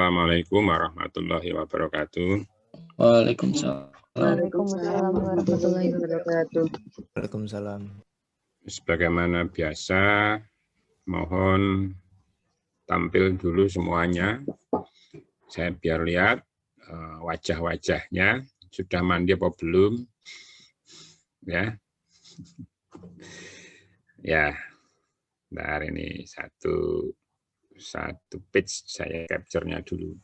Assalamualaikum warahmatullahi wabarakatuh. Waalaikumsalam. Waalaikumsalam warahmatullahi wabarakatuh. Waalaikumsalam. Sebagaimana biasa, mohon tampil dulu semuanya. Saya biar lihat wajah-wajahnya. Sudah mandi apa belum? Ya. Ya. Bentar, ini satu page saya capture-nya dulu.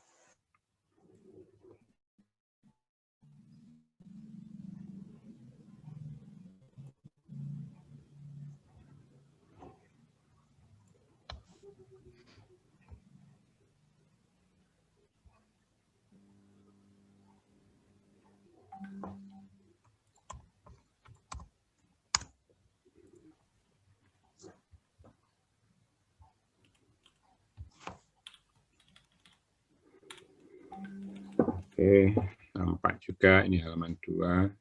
Oke, nampak juga ini halaman 2.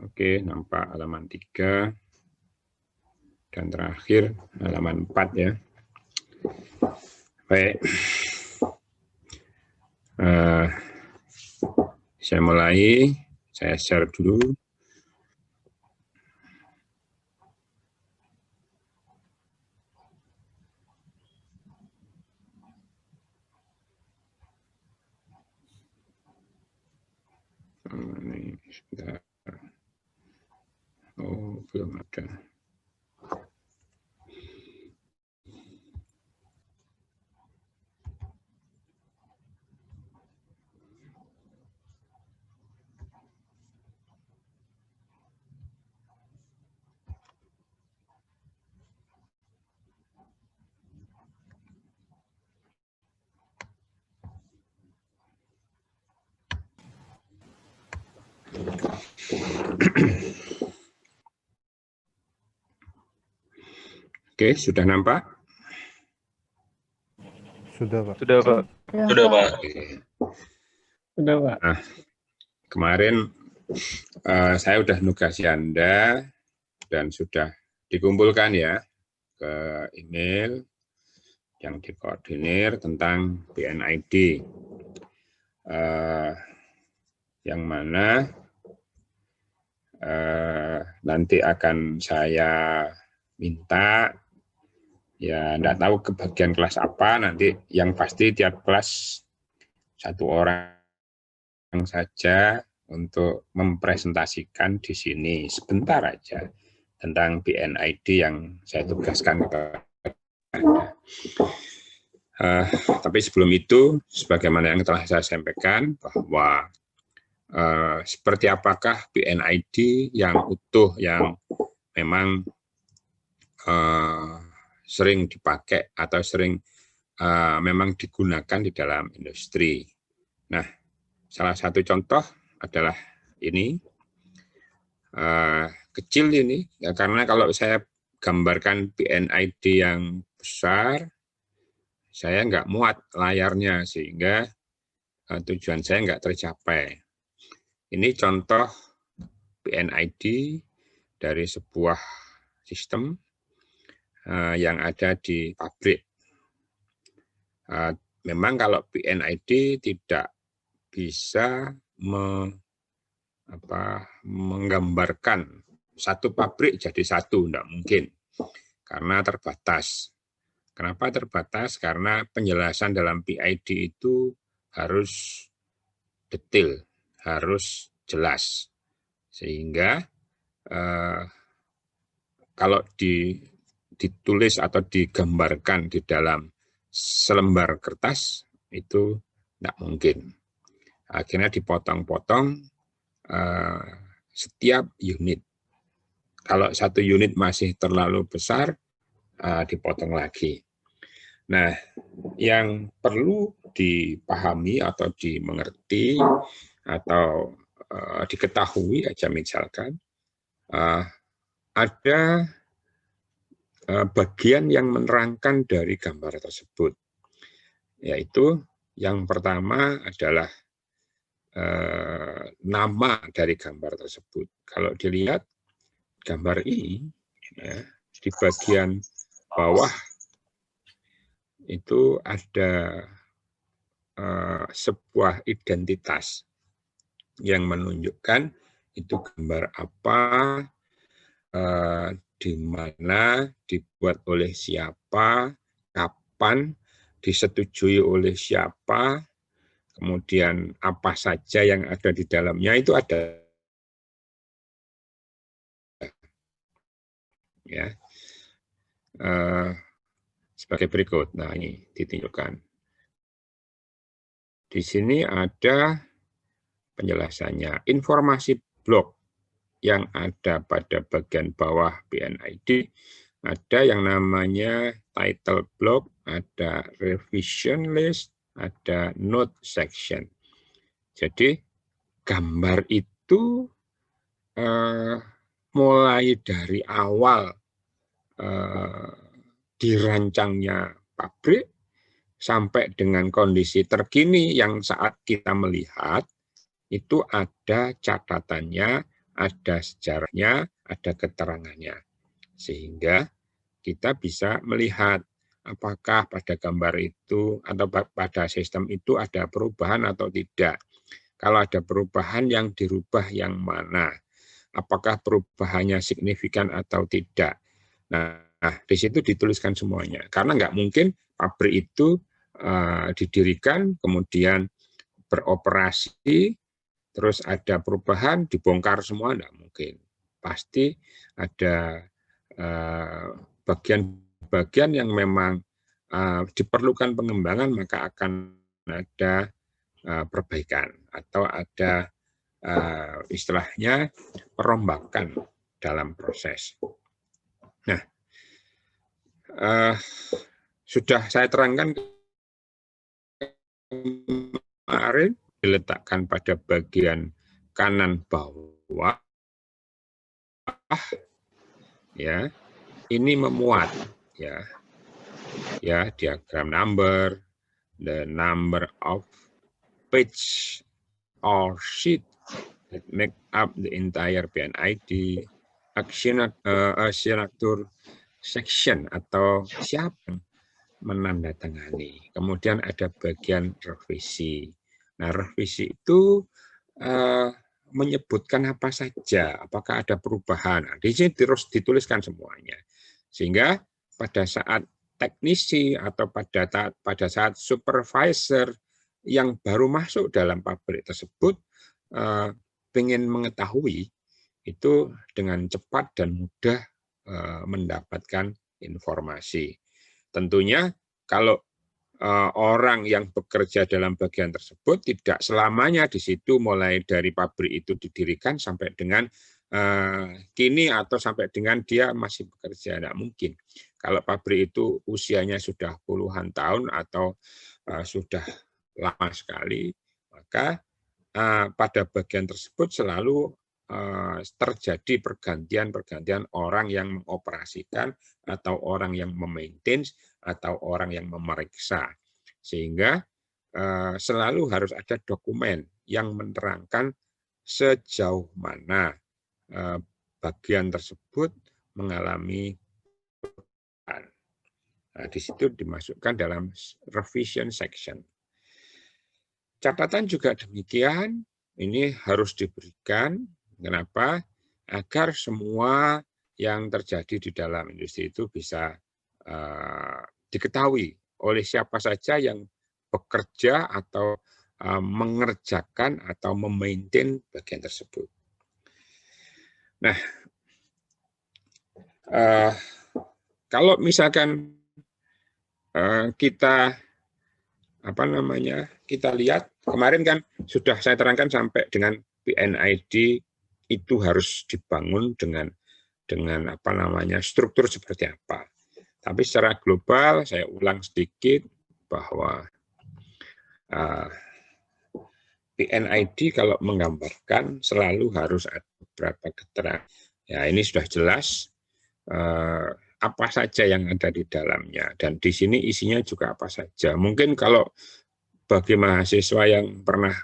Oke, nampak halaman 3. Dan terakhir halaman 4 ya. Baik. Saya mulai, saya share dulu. Ini sudah. Oh, belum ada. Oke, sudah nampak? Sudah, Pak. Sudah, Pak. Sudah, Pak. Oke. Sudah, Pak. Nah, kemarin saya sudah nugasi Anda dan sudah dikumpulkan ya ke email yang dikoordinir tentang BNID. Yang mana nanti akan saya minta, ya enggak tahu ke bagian kelas apa, nanti yang pasti tiap kelas 1 orang saja untuk mempresentasikan di sini sebentar aja tentang BNID yang saya tugaskan kepada Anda. Tapi sebelum itu, sebagaimana yang telah saya sampaikan bahwa seperti apakah BNID yang utuh yang memang sering dipakai atau sering memang digunakan di dalam industri. Nah, salah satu contoh adalah ini, kecil ini, ya, karena kalau saya gambarkan BNID yang besar, saya nggak muat layarnya, sehingga tujuan saya nggak tercapai. Ini contoh BNID dari sebuah sistem yang ada di pabrik. Memang kalau BNID tidak bisa menggambarkan satu pabrik jadi satu, tidak mungkin, karena terbatas. Kenapa terbatas? Karena penjelasan dalam PID itu harus detail, harus jelas. Sehingga kalau ditulis atau digambarkan di dalam selembar kertas, itu tidak mungkin. Akhirnya dipotong-potong setiap unit. Kalau satu unit masih terlalu besar, dipotong lagi. Nah, yang perlu dipahami atau dimengerti atau diketahui aja misalkan, ada bagian yang menerangkan dari gambar tersebut, yaitu yang pertama adalah nama dari gambar tersebut. Kalau dilihat gambar ini, Ya, di bagian bawah itu ada sebuah identitas yang menunjukkan itu gambar apa, di mana, dibuat oleh siapa, kapan, disetujui oleh siapa, kemudian apa saja yang ada di dalamnya itu ada. Ya, sebagai berikut. Nah, ini ditunjukkan. Di sini ada penjelasannya. Informasi blok yang ada pada bagian bawah PNID, ada yang namanya title block, ada revision list, ada note section. Jadi gambar itu mulai dari awal dirancangnya pabrik sampai dengan kondisi terkini yang saat kita melihat, itu ada catatannya, ada sejarahnya, ada keterangannya. Sehingga kita bisa melihat apakah pada gambar itu atau pada sistem itu ada perubahan atau tidak. Kalau ada perubahan, yang dirubah yang mana? Apakah perubahannya signifikan atau tidak? Nah, di situ dituliskan semuanya. Karena nggak mungkin pabrik itu didirikan, kemudian beroperasi, terus ada perubahan, dibongkar semua, nggak mungkin. Pasti ada bagian-bagian yang memang diperlukan pengembangan, maka akan ada perbaikan atau ada istilahnya perombakan dalam proses. Nah, sudah saya terangkan kemarin, diletakkan pada bagian kanan bawah, ya, ini memuat, ya diagram number, the number of page or sheet that make up the entire PNID, signature section atau siapa menandatangani. Kemudian ada bagian revisi. Nah, revisi itu menyebutkan apa saja, apakah ada perubahan. Nah, di sini terus dituliskan semuanya. Sehingga pada saat teknisi atau pada saat supervisor yang baru masuk dalam pabrik tersebut ingin mengetahui, itu dengan cepat dan mudah mendapatkan informasi. Tentunya kalau orang yang bekerja dalam bagian tersebut tidak selamanya di situ, mulai dari pabrik itu didirikan sampai dengan kini atau sampai dengan dia masih bekerja, tidak mungkin. Kalau pabrik itu usianya sudah puluhan tahun atau sudah lama sekali, maka pada bagian tersebut selalu terjadi pergantian orang yang mengoperasikan atau orang yang memaintain atau orang yang memeriksa, sehingga selalu harus ada dokumen yang menerangkan sejauh mana bagian tersebut mengalami perubahan. Nah, di situ dimasukkan dalam revision section. Catatan juga demikian, ini harus diberikan. Kenapa? Agar semua yang terjadi di dalam industri itu bisa diketahui oleh siapa saja yang bekerja atau mengerjakan atau memaintain bagian tersebut. Nah, kalau misalkan kita lihat kemarin kan sudah saya terangkan sampai dengan PNID itu harus dibangun dengan struktur seperti apa. Tapi secara global saya ulang sedikit bahwa PNID kalau menggambarkan selalu harus ada beberapa keterangan. Ya, ini sudah jelas apa saja yang ada di dalamnya, dan di sini isinya juga apa saja. Mungkin kalau bagi mahasiswa yang pernah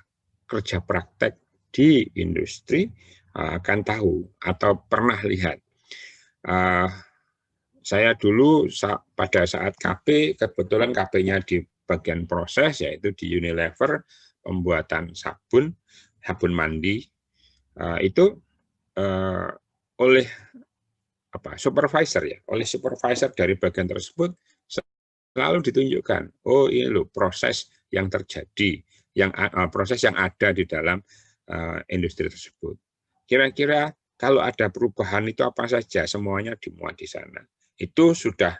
kerja praktek di industri akan tahu atau pernah lihat Saya dulu pada saat KP, kebetulan KP-nya di bagian proses, yaitu di Unilever, pembuatan sabun mandi, itu oleh supervisor dari bagian tersebut selalu ditunjukkan, oh ini loh proses yang terjadi, proses yang ada di dalam industri tersebut. Kira-kira kalau ada perubahan itu apa saja, semuanya dimuat di sana. Itu sudah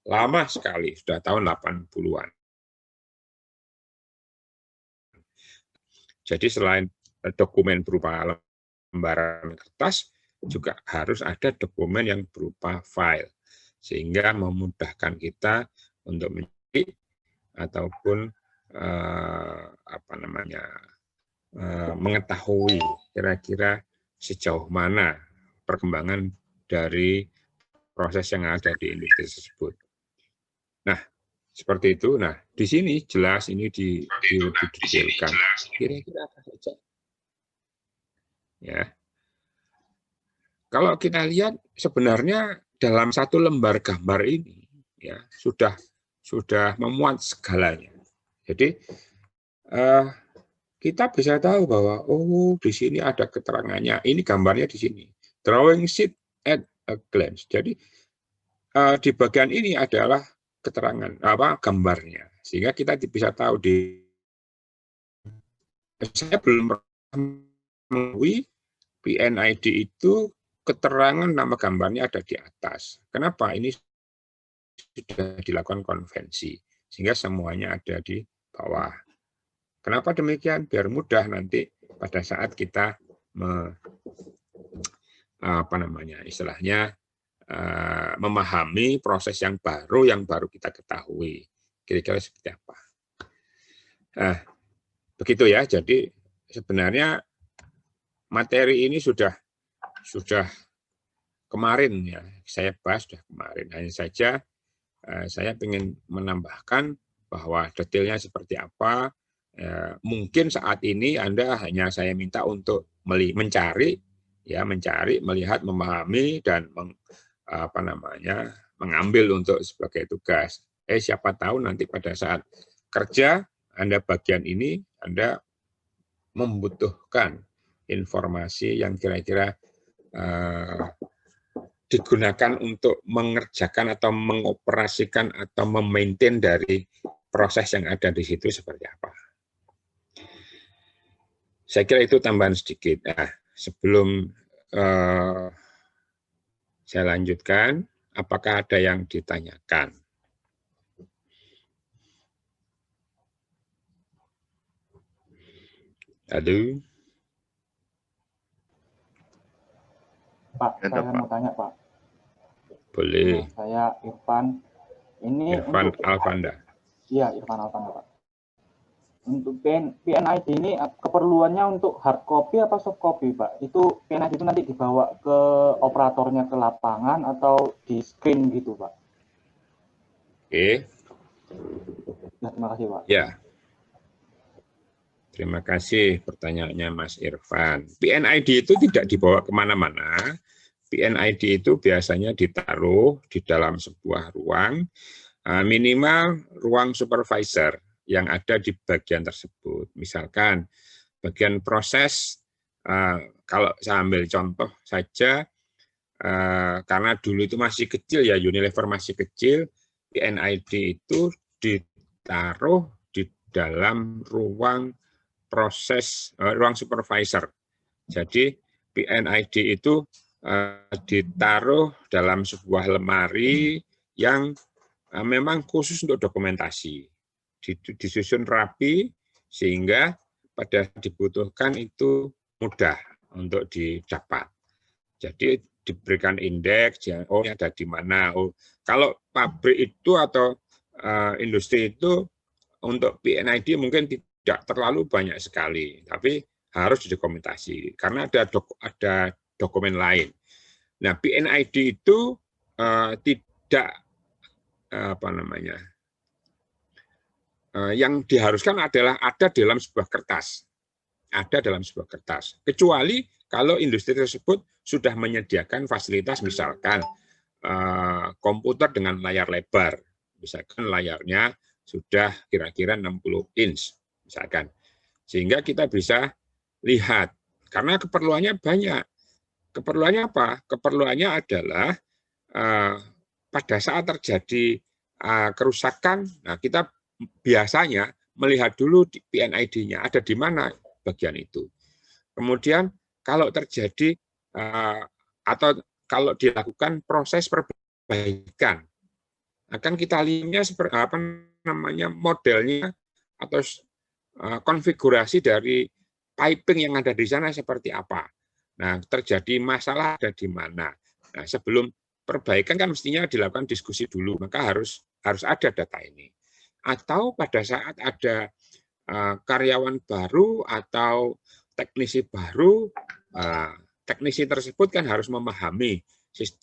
lama sekali, sudah tahun 80-an. Jadi selain dokumen berupa lembaran kertas, juga harus ada dokumen yang berupa file, sehingga memudahkan kita untuk mencari ataupun mengetahui kira-kira sejauh mana perkembangan dari proses yang ada di industri tersebut. Nah, seperti itu. Nah, di sini jelas ini didetailkan. Kira-kira apa saja? Ya. Kalau kita lihat sebenarnya dalam satu lembar gambar ini ya sudah memuat segalanya. Jadi kita bisa tahu bahwa oh di sini ada keterangannya. Ini gambarnya di sini. Drawing sheet at a glance. Jadi di bagian ini adalah keterangan gambarnya, sehingga kita bisa tahu saya belum mengetahui PNID itu keterangan nama gambarnya ada di atas. Kenapa? Ini sudah dilakukan konvensi, sehingga semuanya ada di bawah. Kenapa demikian? Biar mudah nanti pada saat kita istilahnya memahami proses yang baru kita ketahui. Kira-kira seperti apa. Begitu ya. Jadi sebenarnya materi ini sudah kemarin ya saya bahas sudah kemarin. Hanya saja saya ingin menambahkan bahwa detailnya seperti apa. Mungkin saat ini Anda hanya saya minta untuk mencari, melihat, memahami dan mengambil untuk sebagai tugas. Siapa tahu nanti pada saat kerja Anda bagian ini Anda membutuhkan informasi yang kira-kira digunakan untuk mengerjakan atau mengoperasikan atau memaintain dari proses yang ada di situ seperti apa. Saya kira itu tambahan sedikit. Nah, sebelum saya lanjutkan, apakah ada yang ditanyakan? Halo? Pak, saya mau tanya, Pak. Boleh. Saya Irfan. Ini Irfan untuk Alfanda. Iya, Irfan Alfanda, Pak. Untuk PNID ini keperluannya untuk hard copy apa soft copy, Pak? Itu PNID itu nanti dibawa ke operatornya ke lapangan atau di screen gitu, Pak? Oke. Ya, terima kasih, Pak. Ya. Terima kasih pertanyaannya Mas Irfan. PNID itu tidak dibawa kemana-mana. PNID itu biasanya ditaruh di dalam sebuah ruang, minimal ruang supervisor yang ada di bagian tersebut. Misalkan bagian proses, kalau saya ambil contoh saja, karena dulu itu masih kecil ya, Unilever masih kecil, PNID itu ditaruh di dalam ruang proses, ruang supervisor. Jadi PNID itu ditaruh dalam sebuah lemari yang memang khusus untuk dokumentasi. Disusun rapi sehingga pada dibutuhkan itu mudah untuk didapat. Jadi diberikan indeks, oh ada di mana. Oh, kalau pabrik itu atau industri itu untuk PNID mungkin tidak terlalu banyak sekali, tapi harus didokumentasi karena ada dokumen lain. Nah, PNID itu tidak yang diharuskan adalah ada dalam sebuah kertas. Ada dalam sebuah kertas. Kecuali kalau industri tersebut sudah menyediakan fasilitas misalkan komputer dengan layar lebar. Misalkan layarnya sudah kira-kira 60 inch, misalkan. Sehingga kita bisa lihat, karena keperluannya banyak. Keperluannya apa? Keperluannya adalah pada saat terjadi kerusakan, nah kita biasanya melihat dulu di PNID-nya ada di mana bagian itu. Kemudian kalau terjadi atau kalau dilakukan proses perbaikan, akan kita lihatnya seperti apa namanya modelnya atau konfigurasi dari piping yang ada di sana seperti apa. Nah, terjadi masalah ada di mana. Nah, sebelum perbaikan kan mestinya dilakukan diskusi dulu, maka harus ada data ini. Atau pada saat ada karyawan baru atau teknisi baru, teknisi tersebut kan harus memahami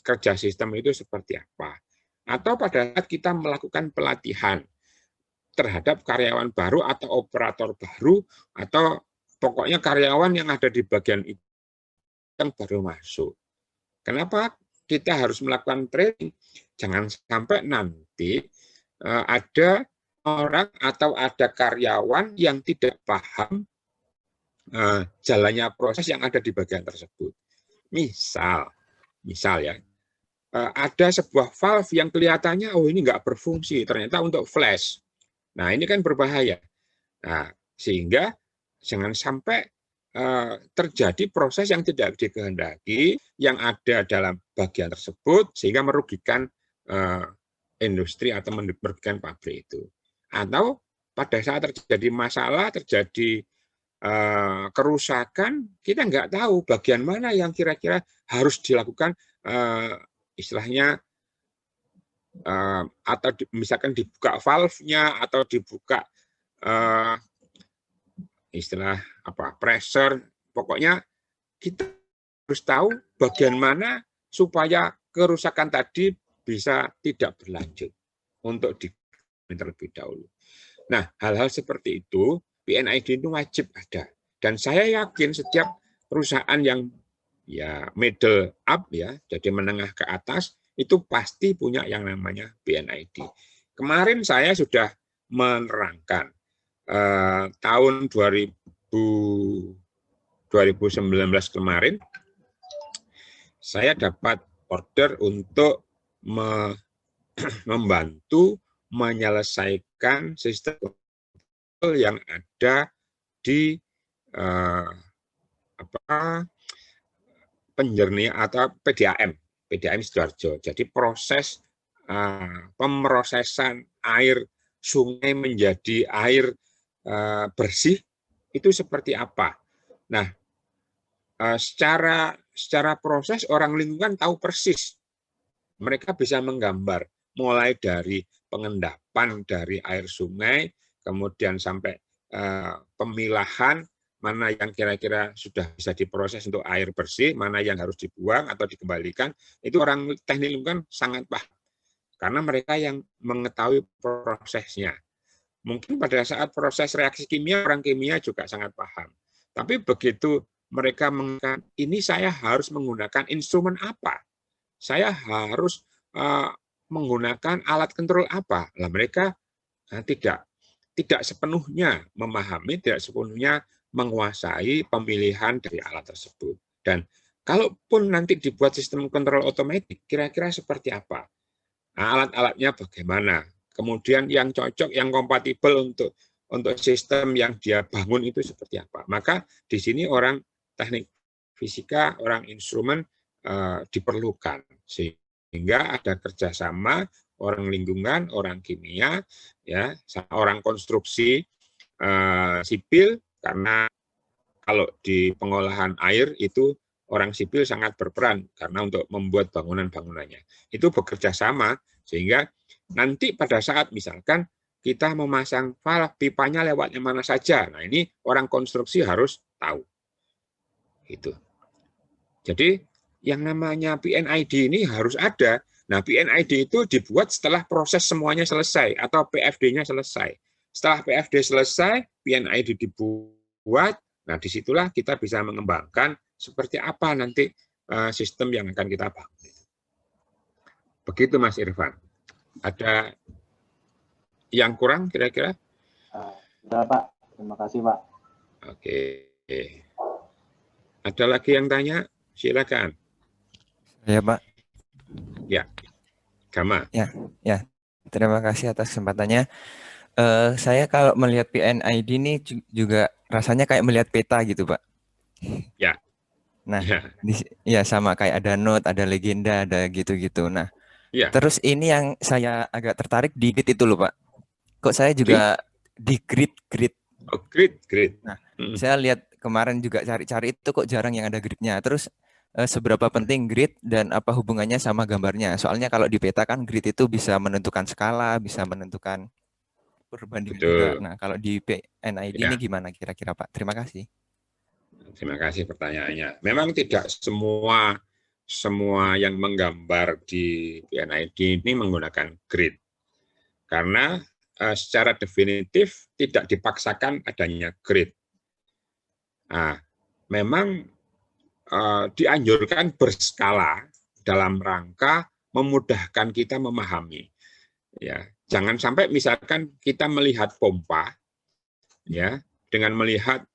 kerja sistem itu seperti apa. Atau pada saat kita melakukan pelatihan terhadap karyawan baru atau operator baru, atau pokoknya karyawan yang ada di bagian itu yang baru masuk. Kenapa kita harus melakukan training? Jangan sampai nanti ada orang atau ada karyawan yang tidak paham jalannya proses yang ada di bagian tersebut. Misal ya, ada sebuah valve yang kelihatannya ini nggak berfungsi, ternyata untuk flash. Nah, ini kan berbahaya. Nah, sehingga jangan sampai terjadi proses yang tidak dikehendaki yang ada dalam bagian tersebut sehingga merugikan industri atau merugikan pabrik itu. Atau pada saat terjadi masalah, terjadi kerusakan, kita nggak tahu bagian mana yang kira-kira harus dilakukan istilahnya atau misalkan dibuka valve-nya atau dibuka istilah apa pressure, pokoknya kita harus tahu bagian mana supaya kerusakan tadi bisa tidak berlanjut untuk terlebih dahulu. Nah, hal-hal seperti itu PNID itu wajib ada, dan saya yakin setiap perusahaan yang ya middle up ya, jadi menengah ke atas itu pasti punya yang namanya PNID. Kemarin saya sudah menerangkan tahun 2019 kemarin, saya dapat order untuk membantu menyelesaikan sistem yang ada di penjernih atau PDAM Sidoarjo. Jadi proses pemrosesan air sungai menjadi air bersih itu seperti apa. Nah, secara proses orang lingkungan tahu persis. Mereka bisa menggambar mulai dari pengendapan dari air sungai, kemudian sampai pemilahan mana yang kira-kira sudah bisa diproses untuk air bersih, mana yang harus dibuang atau dikembalikan. Itu orang teknik lingkungan sangat paham karena mereka yang mengetahui prosesnya. Mungkin pada saat proses reaksi kimia, orang kimia juga sangat paham. Tapi begitu mereka mengatakan, ini saya harus menggunakan instrumen apa? Saya harus menggunakan alat kontrol apa? Lah mereka tidak sepenuhnya memahami, tidak sepenuhnya menguasai pemilihan dari alat tersebut. Dan kalaupun nanti dibuat sistem kontrol otomatis, kira-kira seperti apa? Nah, alat-alatnya bagaimana? Kemudian yang cocok, yang kompatibel untuk sistem yang dia bangun itu seperti apa. Maka di sini orang teknik fisika, orang instrumen diperlukan. Sehingga ada kerjasama orang lingkungan, orang kimia, ya, orang konstruksi sipil, karena kalau di pengolahan air itu orang sipil sangat berperan karena untuk membuat bangunan-bangunannya. Itu bekerja sama sehingga nanti pada saat misalkan kita memasang valve, pipanya lewatnya mana saja. Nah, ini orang konstruksi harus tahu. Itu. Jadi yang namanya PNID ini harus ada. Nah, PNID itu dibuat setelah proses semuanya selesai atau PFD-nya selesai. Setelah PFD selesai, PNID dibuat. Nah, disitulah kita bisa mengembangkan seperti apa nanti sistem yang akan kita bangun. Begitu Mas Irfan. Ada yang kurang kira-kira? Ya Pak, terima kasih Pak. Oke. Ada lagi yang tanya? Silakan. Ya Pak. Ya, Gama. Ya. Terima kasih atas kesempatannya. Saya kalau melihat PNID ini juga rasanya kayak melihat peta gitu Pak. Ya. Nah, Ya. Ya sama kayak ada note, ada legenda, ada gitu-gitu. Nah, Ya. terus ini yang saya agak tertarik di grid itu loh Pak. Kok saya juga di grid. Oh, grid. Nah, saya lihat kemarin juga cari-cari itu kok jarang yang ada gridnya. Terus seberapa penting grid dan apa hubungannya sama gambarnya? Soalnya kalau di peta kan grid itu bisa menentukan skala, bisa menentukan perbandingan juga. Betul. Nah, kalau di PNID Ya. ini gimana kira-kira Pak? Terima kasih. Terima kasih pertanyaannya. Memang tidak semua yang menggambar di PNID ini menggunakan grid. Karena secara definitif tidak dipaksakan adanya grid. Nah, memang dianjurkan berskala dalam rangka memudahkan kita memahami. Ya, jangan sampai misalkan kita melihat pompa, ya, dengan melihat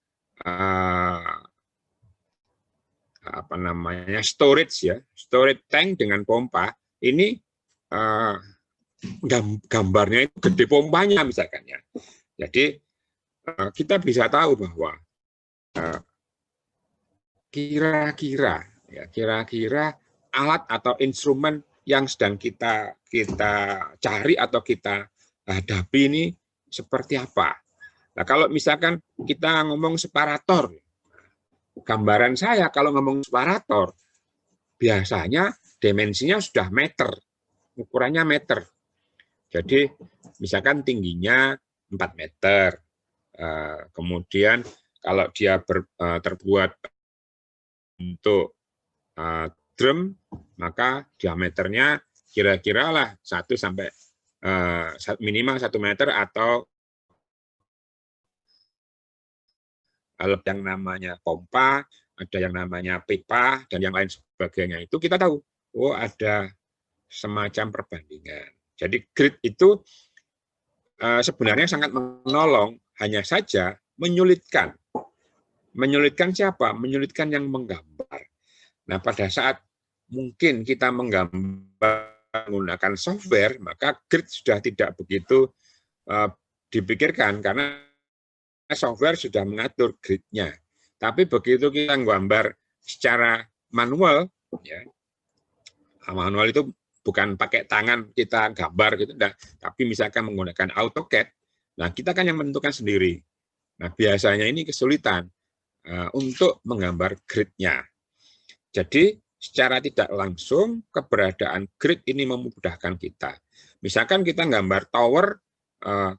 storage tank dengan pompa ini gambarnya itu gede pompanya misalkan ya. Jadi kita bisa tahu bahwa kira-kira alat atau instrumen yang sedang kita cari atau kita hadapi ini seperti apa. Nah, kalau misalkan kita ngomong separator, gambaran saya kalau ngomong separator, biasanya dimensinya sudah meter, ukurannya meter. Jadi misalkan tingginya 4 meter, kemudian kalau dia terbuat untuk drum, maka diameternya kira-kira lah 1 sampai minimal 1 meter atau yang namanya pompa, ada yang namanya pipa, dan yang lain sebagainya. Itu kita tahu, oh ada semacam perbandingan. Jadi grid itu sebenarnya sangat menolong, hanya saja menyulitkan. Menyulitkan siapa? Menyulitkan yang menggambar. Nah, pada saat mungkin kita menggambar menggunakan software, maka grid sudah tidak begitu dipikirkan, karena software sudah mengatur gridnya. Tapi begitu kita menggambar secara manual, ya, manual itu bukan pakai tangan kita gambar gitu, enggak, tapi misalkan menggunakan AutoCAD, nah kita kan yang menentukan sendiri. Nah, biasanya ini kesulitan untuk menggambar gridnya. Jadi secara tidak langsung keberadaan grid ini memudahkan kita. Misalkan kita gambar tower 1,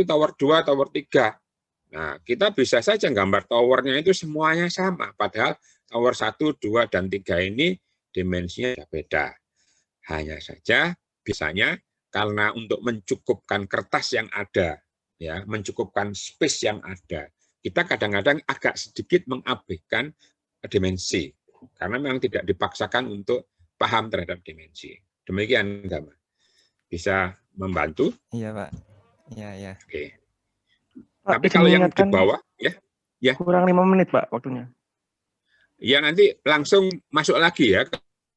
tower 2, tower 3. Nah, kita bisa saja gambar towernya itu semuanya sama, padahal tower 1, 2, dan 3 ini dimensinya beda. Hanya saja biasanya karena untuk mencukupkan kertas yang ada, ya, mencukupkan space yang ada, kita kadang-kadang agak sedikit mengabaikan dimensi, karena memang tidak dipaksakan untuk paham terhadap dimensi. Demikian, Gama. Bisa membantu? Iya, Pak. Iya. Oke. Pak, Tapi kalau yang di bawah, ya. Kurang 5 menit, Pak, waktunya. Ya, nanti langsung masuk lagi ya,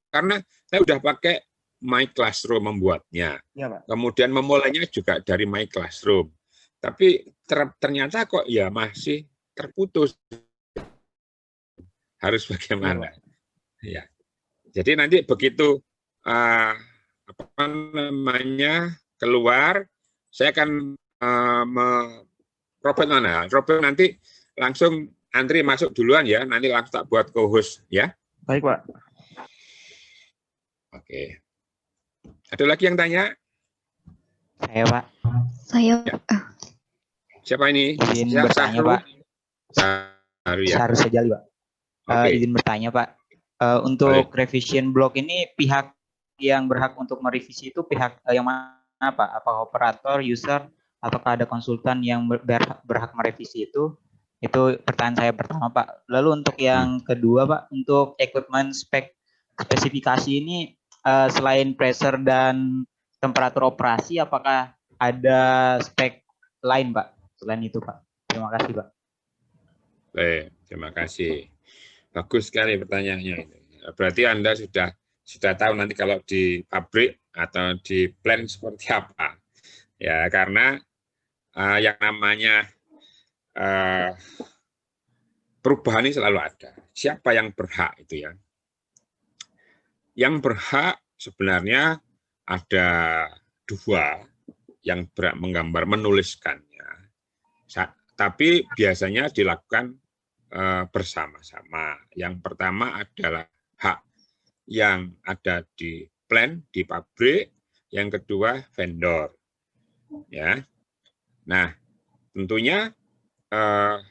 karena saya udah pakai My Classroom membuatnya. Iya, Pak. Kemudian memulainya juga dari My Classroom. Tapi ternyata kok ya masih terputus. Harus bagaimana? Ya. Jadi nanti begitu keluar, saya akan Robert mana? Robert nanti langsung antri masuk duluan ya, nanti langsung tak buat co-host ya. Baik, Pak. Oke. Ada lagi yang tanya? Saya, Pak. Saya, Ya. Siapa ini? Izin bertanya, Pak. Sahru ya. Sahru Sajali, Pak. Oke. Izin bertanya, Pak. Untuk revision block ini pihak yang berhak untuk merevisi itu pihak yang mana, Pak? Apa operator, user, ataukah ada konsultan yang berhak merevisi itu? Itu pertanyaan saya pertama, Pak. Lalu untuk yang kedua, Pak, untuk equipment spesifikasi ini selain pressure dan temperatur operasi, apakah ada spek lain, Pak? Selain itu, Pak. Terima kasih, Pak. Baik, terima kasih. Bagus sekali pertanyaannya. Berarti Anda sudah tahu nanti kalau di pabrik atau di plant seperti apa. Ya, karena yang namanya perubahan ini selalu ada. Siapa yang berhak itu ya? Yang berhak sebenarnya ada dua yang berhak menggambar, menuliskannya. Tapi biasanya dilakukan bersama-sama. Yang pertama adalah hak yang ada di plant, di pabrik. Yang kedua vendor. Ya. Nah, tentunya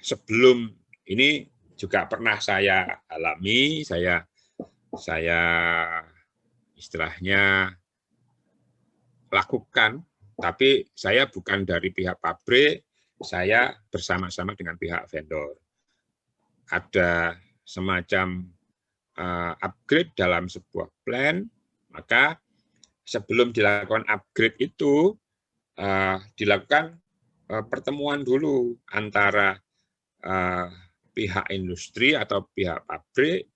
sebelum ini juga pernah saya alami, saya istilahnya lakukan, tapi saya bukan dari pihak pabrik, saya bersama-sama dengan pihak vendor. Ada semacam upgrade dalam sebuah plan, maka sebelum dilakukan upgrade itu dilakukan pertemuan dulu antara pihak industri atau pihak pabrik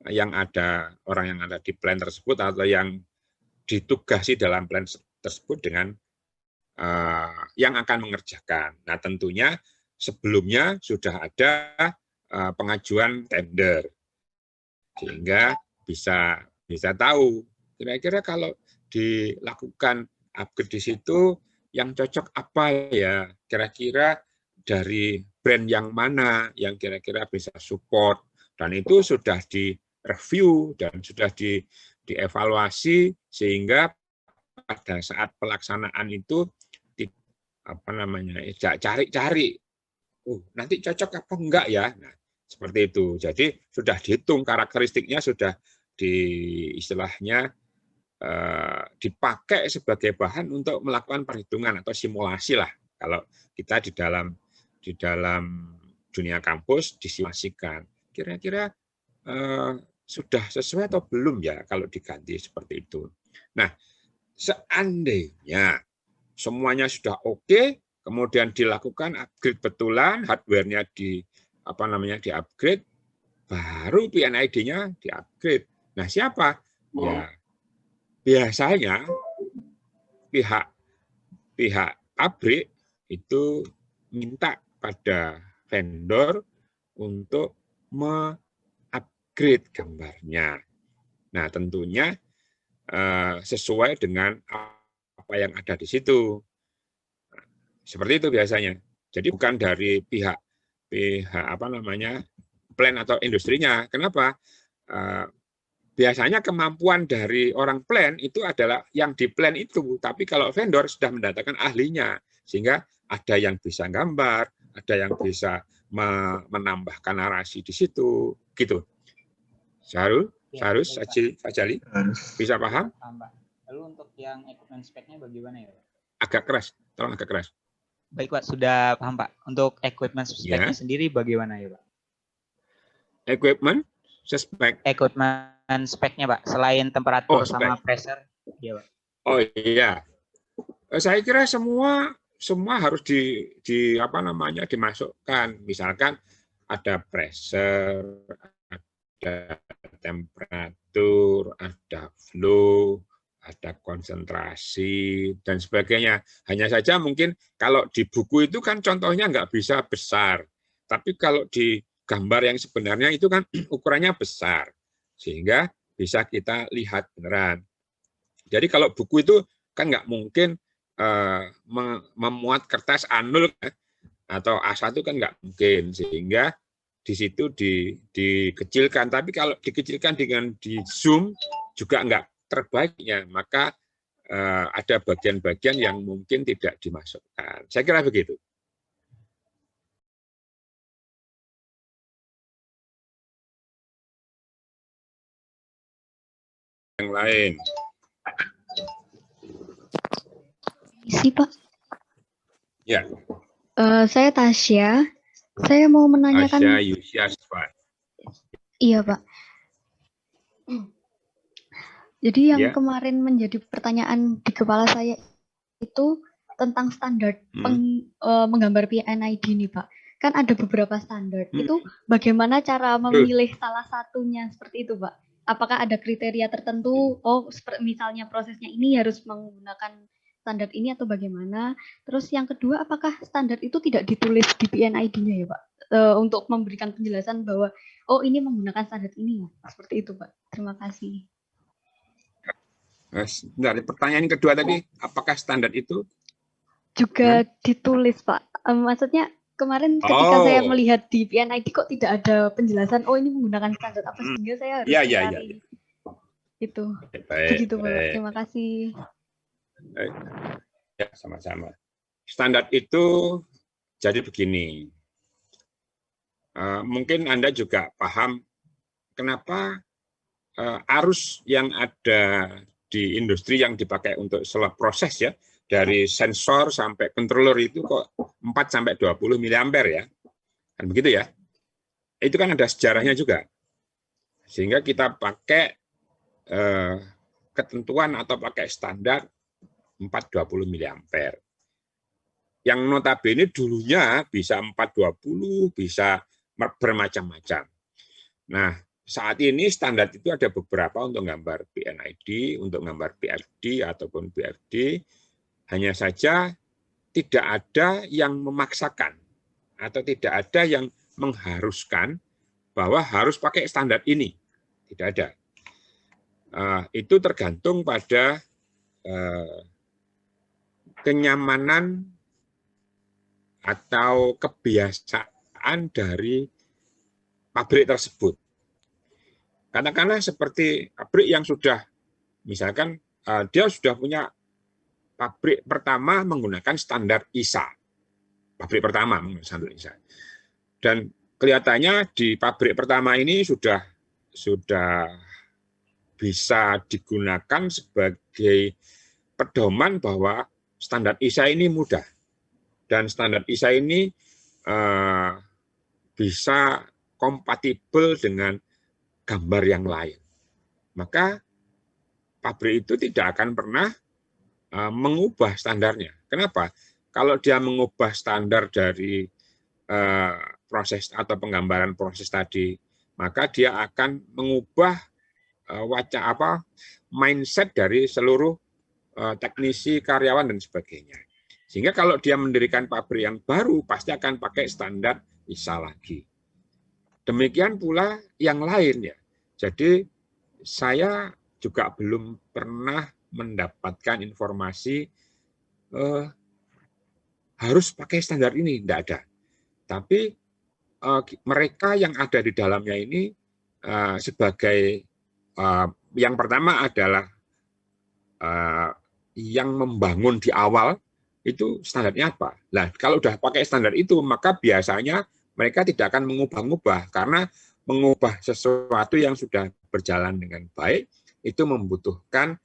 yang ada orang yang ada di plan tersebut atau yang ditugasi dalam plan tersebut dengan yang akan mengerjakan. Nah, tentunya sebelumnya sudah ada pengajuan tender sehingga bisa tahu kira-kira kalau dilakukan upgrade di situ yang cocok apa ya, kira-kira dari brand yang mana yang kira-kira bisa support, dan itu sudah direview dan sudah dievaluasi sehingga pada saat pelaksanaan itu cari-cari nanti cocok apa enggak ya. Nah, seperti itu. Jadi sudah dihitung karakteristiknya, sudah istilahnya dipakai sebagai bahan untuk melakukan perhitungan atau simulasi lah. Kalau kita di dalam dunia kampus disimulasikan, kira-kira sudah sesuai atau belum ya kalau diganti seperti itu. Nah, seandainya semuanya sudah oke, kemudian dilakukan upgrade betulan, hardware-nya di-upgrade, baru PNID-nya di-upgrade. Nah, siapa? Ya, biasanya pihak pabrik itu minta pada vendor untuk me-upgrade gambarnya. Nah, tentunya sesuai dengan apa yang ada di situ. Seperti itu biasanya. Jadi bukan dari pihak plan atau industrinya. Kenapa? Biasanya kemampuan dari orang plan itu adalah yang di plan itu, tapi kalau vendor sudah mendatangkan ahlinya, sehingga ada yang bisa gambar, ada yang bisa menambahkan narasi di situ, gitu. Harus Fajali bisa paham? Lalu untuk yang equipment spec-nya bagaimana ya, Pak? Agak keras, tolong agak keras. Baik, Pak, sudah paham, Pak. Untuk equipment spec-nya sendiri bagaimana ya, Pak? Equipment spec-nya, Pak, selain temperatur sama pressure, ya, Pak. Oh iya, saya kira semua harus dimasukkan. Misalkan ada pressure, ada temperatur, ada flow, ada konsentrasi dan sebagainya. Hanya saja mungkin kalau di buku itu kan contohnya nggak bisa besar, tapi kalau di gambar yang sebenarnya itu kan ukurannya besar, sehingga bisa kita lihat beneran. Jadi kalau buku itu kan nggak mungkin memuat kertas A0 atau A1 kan nggak mungkin, sehingga di situ dikecilkan. Tapi kalau dikecilkan dengan di zoom juga nggak terbaiknya, maka ada bagian-bagian yang mungkin tidak dimasukkan. Saya kira begitu. Yang lain. Isi, Pak. Ya. Saya Tasya. Saya mau menanyakan. Tasya Yusya. Iya, Pak. Jadi yang Ya. kemarin menjadi pertanyaan di kepala saya itu tentang standar menggambar PNID nih Pak. Kan ada beberapa standar. Itu bagaimana cara memilih salah satunya seperti itu Pak? Apakah ada kriteria tertentu? Oh, misalnya prosesnya ini harus menggunakan standar ini atau bagaimana? Terus yang kedua, apakah standar itu tidak ditulis di PNID-nya ya Pak? Untuk memberikan penjelasan bahwa oh ini menggunakan standar ini. Seperti itu Pak. Terima kasih. Sebentar, pertanyaan kedua tadi, apakah standar itu juga ditulis Pak? Maksudnya kemarin ketika saya melihat di PNID kok tidak ada penjelasan, oh ini menggunakan standar apa, sehingga saya harus mencari itu. Begitu Pak, terima kasih. Ya, sama-sama. Standar itu jadi begini, mungkin Anda juga paham kenapa arus yang ada di industri yang dipakai untuk seluruh proses ya, dari sensor sampai controller itu kok 4 sampai 20 mA ya. Kan begitu ya. Itu kan ada sejarahnya juga. Sehingga kita pakai ketentuan atau pakai standar 420 mA. Yang notabene dulunya bisa 420, bisa bermacam-macam. Nah, saat ini standar itu ada beberapa untuk gambar PNID, untuk gambar PFD ataupun BFD. Hanya saja tidak ada yang memaksakan atau tidak ada yang mengharuskan bahwa harus pakai standar ini. Tidak ada. Itu tergantung pada kenyamanan atau kebiasaan dari pabrik tersebut. Katakanlah seperti pabrik yang sudah, misalkan dia sudah punya pabrik pertama menggunakan standar ISA. Pabrik pertama menggunakan standar ISA. Dan kelihatannya di pabrik pertama ini sudah bisa digunakan sebagai pedoman bahwa standar ISA ini mudah. Dan standar ISA ini bisa kompatibel dengan gambar yang lain. Maka pabrik itu tidak akan pernah mengubah standarnya. Kenapa? Kalau dia mengubah standar dari proses atau penggambaran proses tadi, maka dia akan mengubah mindset dari seluruh teknisi, karyawan dan sebagainya. Sehingga kalau dia mendirikan pabrik yang baru, pasti akan pakai standar ISA lagi. Demikian pula yang lain ya. Jadi saya juga belum pernah mendapatkan informasi harus pakai standar ini, tidak ada. Tapi mereka yang ada di dalamnya ini sebagai yang pertama adalah yang membangun di awal itu standarnya apa? Nah, kalau udah pakai standar itu, maka biasanya mereka tidak akan mengubah-ubah karena mengubah sesuatu yang sudah berjalan dengan baik itu membutuhkan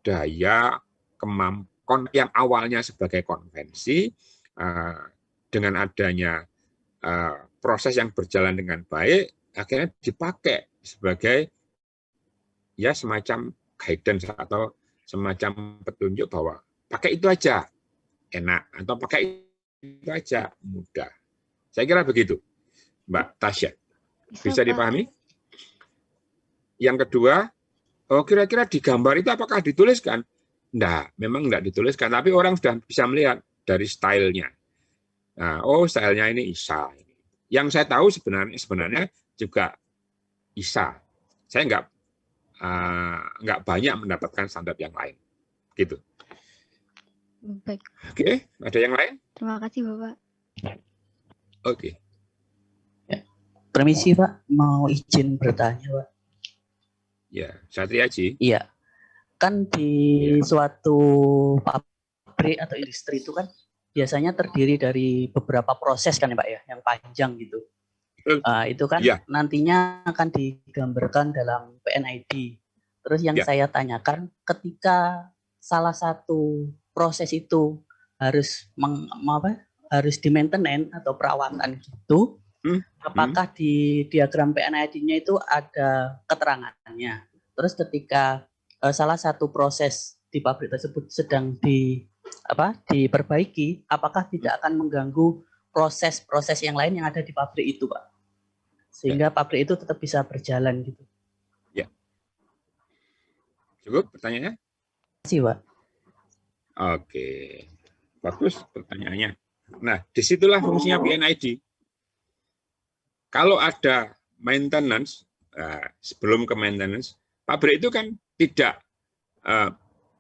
daya kemampuan yang awalnya sebagai konvensi dengan adanya proses yang berjalan dengan baik akhirnya dipakai sebagai ya semacam guidance atau semacam petunjuk bahwa pakai itu aja enak atau pakai itu aja mudah. Saya kira begitu, Mbak Tasya. Bisa dipahami? Yang kedua, kira-kira di gambar itu apakah dituliskan? Enggak, memang enggak dituliskan, tapi orang sudah bisa melihat dari stylenya. Nah, stylenya ini ISA. Yang saya tahu sebenarnya juga ISA. Saya enggak banyak mendapatkan standar yang lain. Gitu. Baik. Oke, ada yang lain? Terima kasih, Bapak. Oke. Ya. Permisi, Pak. Mau izin bertanya, Pak. Ya, Satriaji. Iya. Kan di suatu pabrik atau industri itu kan biasanya terdiri dari beberapa proses kan ya, Pak ya, yang panjang gitu. Itu kan nantinya akan digambarkan dalam PNID. Terus yang saya tanyakan, ketika salah satu proses itu harus di maintenance atau perawatan gitu, apakah di diagram PNID-nya itu ada keterangannya. Terus ketika salah satu proses di pabrik tersebut sedang diperbaiki, apakah tidak akan mengganggu proses-proses yang lain yang ada di pabrik itu, Pak? Sehingga pabrik itu tetap bisa berjalan gitu. Ya. Cukup pertanyaannya? Terima kasih, Pak. Oke, bagus pertanyaannya. Nah, disitulah fungsinya PNID. Kalau ada maintenance, sebelum ke maintenance, pabrik itu kan tidak,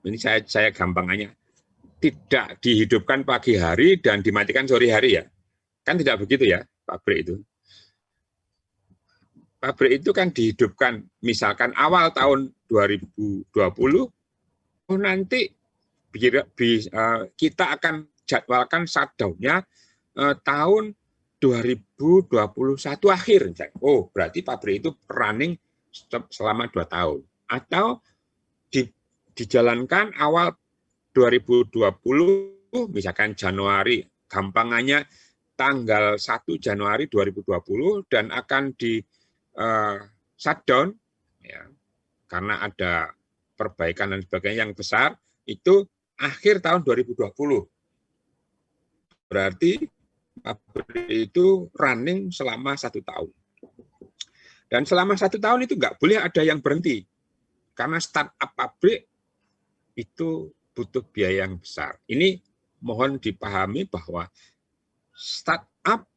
ini saya gampangannya, tidak dihidupkan pagi hari dan dimatikan sore hari ya. Kan tidak begitu ya, pabrik itu. Pabrik itu kan dihidupkan misalkan awal tahun 2020, nanti kita akan jadwalkan shutdown-nya tahun 2021 akhir. Oh, berarti pabrik itu running selama 2 tahun. Atau dijalankan awal 2020, misalkan Januari, gampangannya tanggal 1 Januari 2020, dan akan di shutdown, ya, karena ada perbaikan dan sebagainya yang besar, itu akhir tahun 2020. Berarti pabrik itu running selama 1 tahun. Dan selama 1 tahun itu nggak boleh ada yang berhenti. Karena startup pabrik itu butuh biaya yang besar. Ini mohon dipahami bahwa startup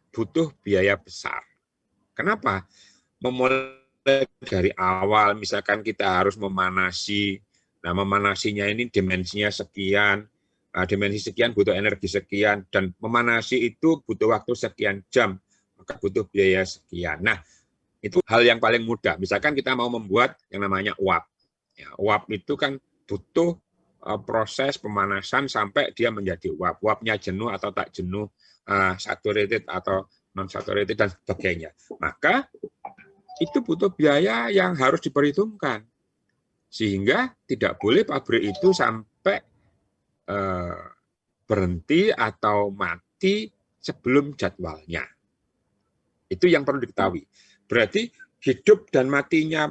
butuh biaya besar. Kenapa? Memulai dari awal, misalkan kita harus memanasi. Nah, memanasinya ini dimensinya sekian, dimensi sekian butuh energi sekian, dan memanasi itu butuh waktu sekian jam, maka butuh biaya sekian. Nah, itu hal yang paling mudah. Misalkan kita mau membuat yang namanya uap. Ya, uap itu kan butuh proses pemanasan sampai dia menjadi uap. Uapnya jenuh atau tak jenuh, saturated atau non-saturated, dan sebagainya. Maka itu butuh biaya yang harus diperhitungkan. Sehingga tidak boleh pabrik itu sampai berhenti atau mati sebelum jadwalnya. Itu yang perlu diketahui. Berarti hidup dan matinya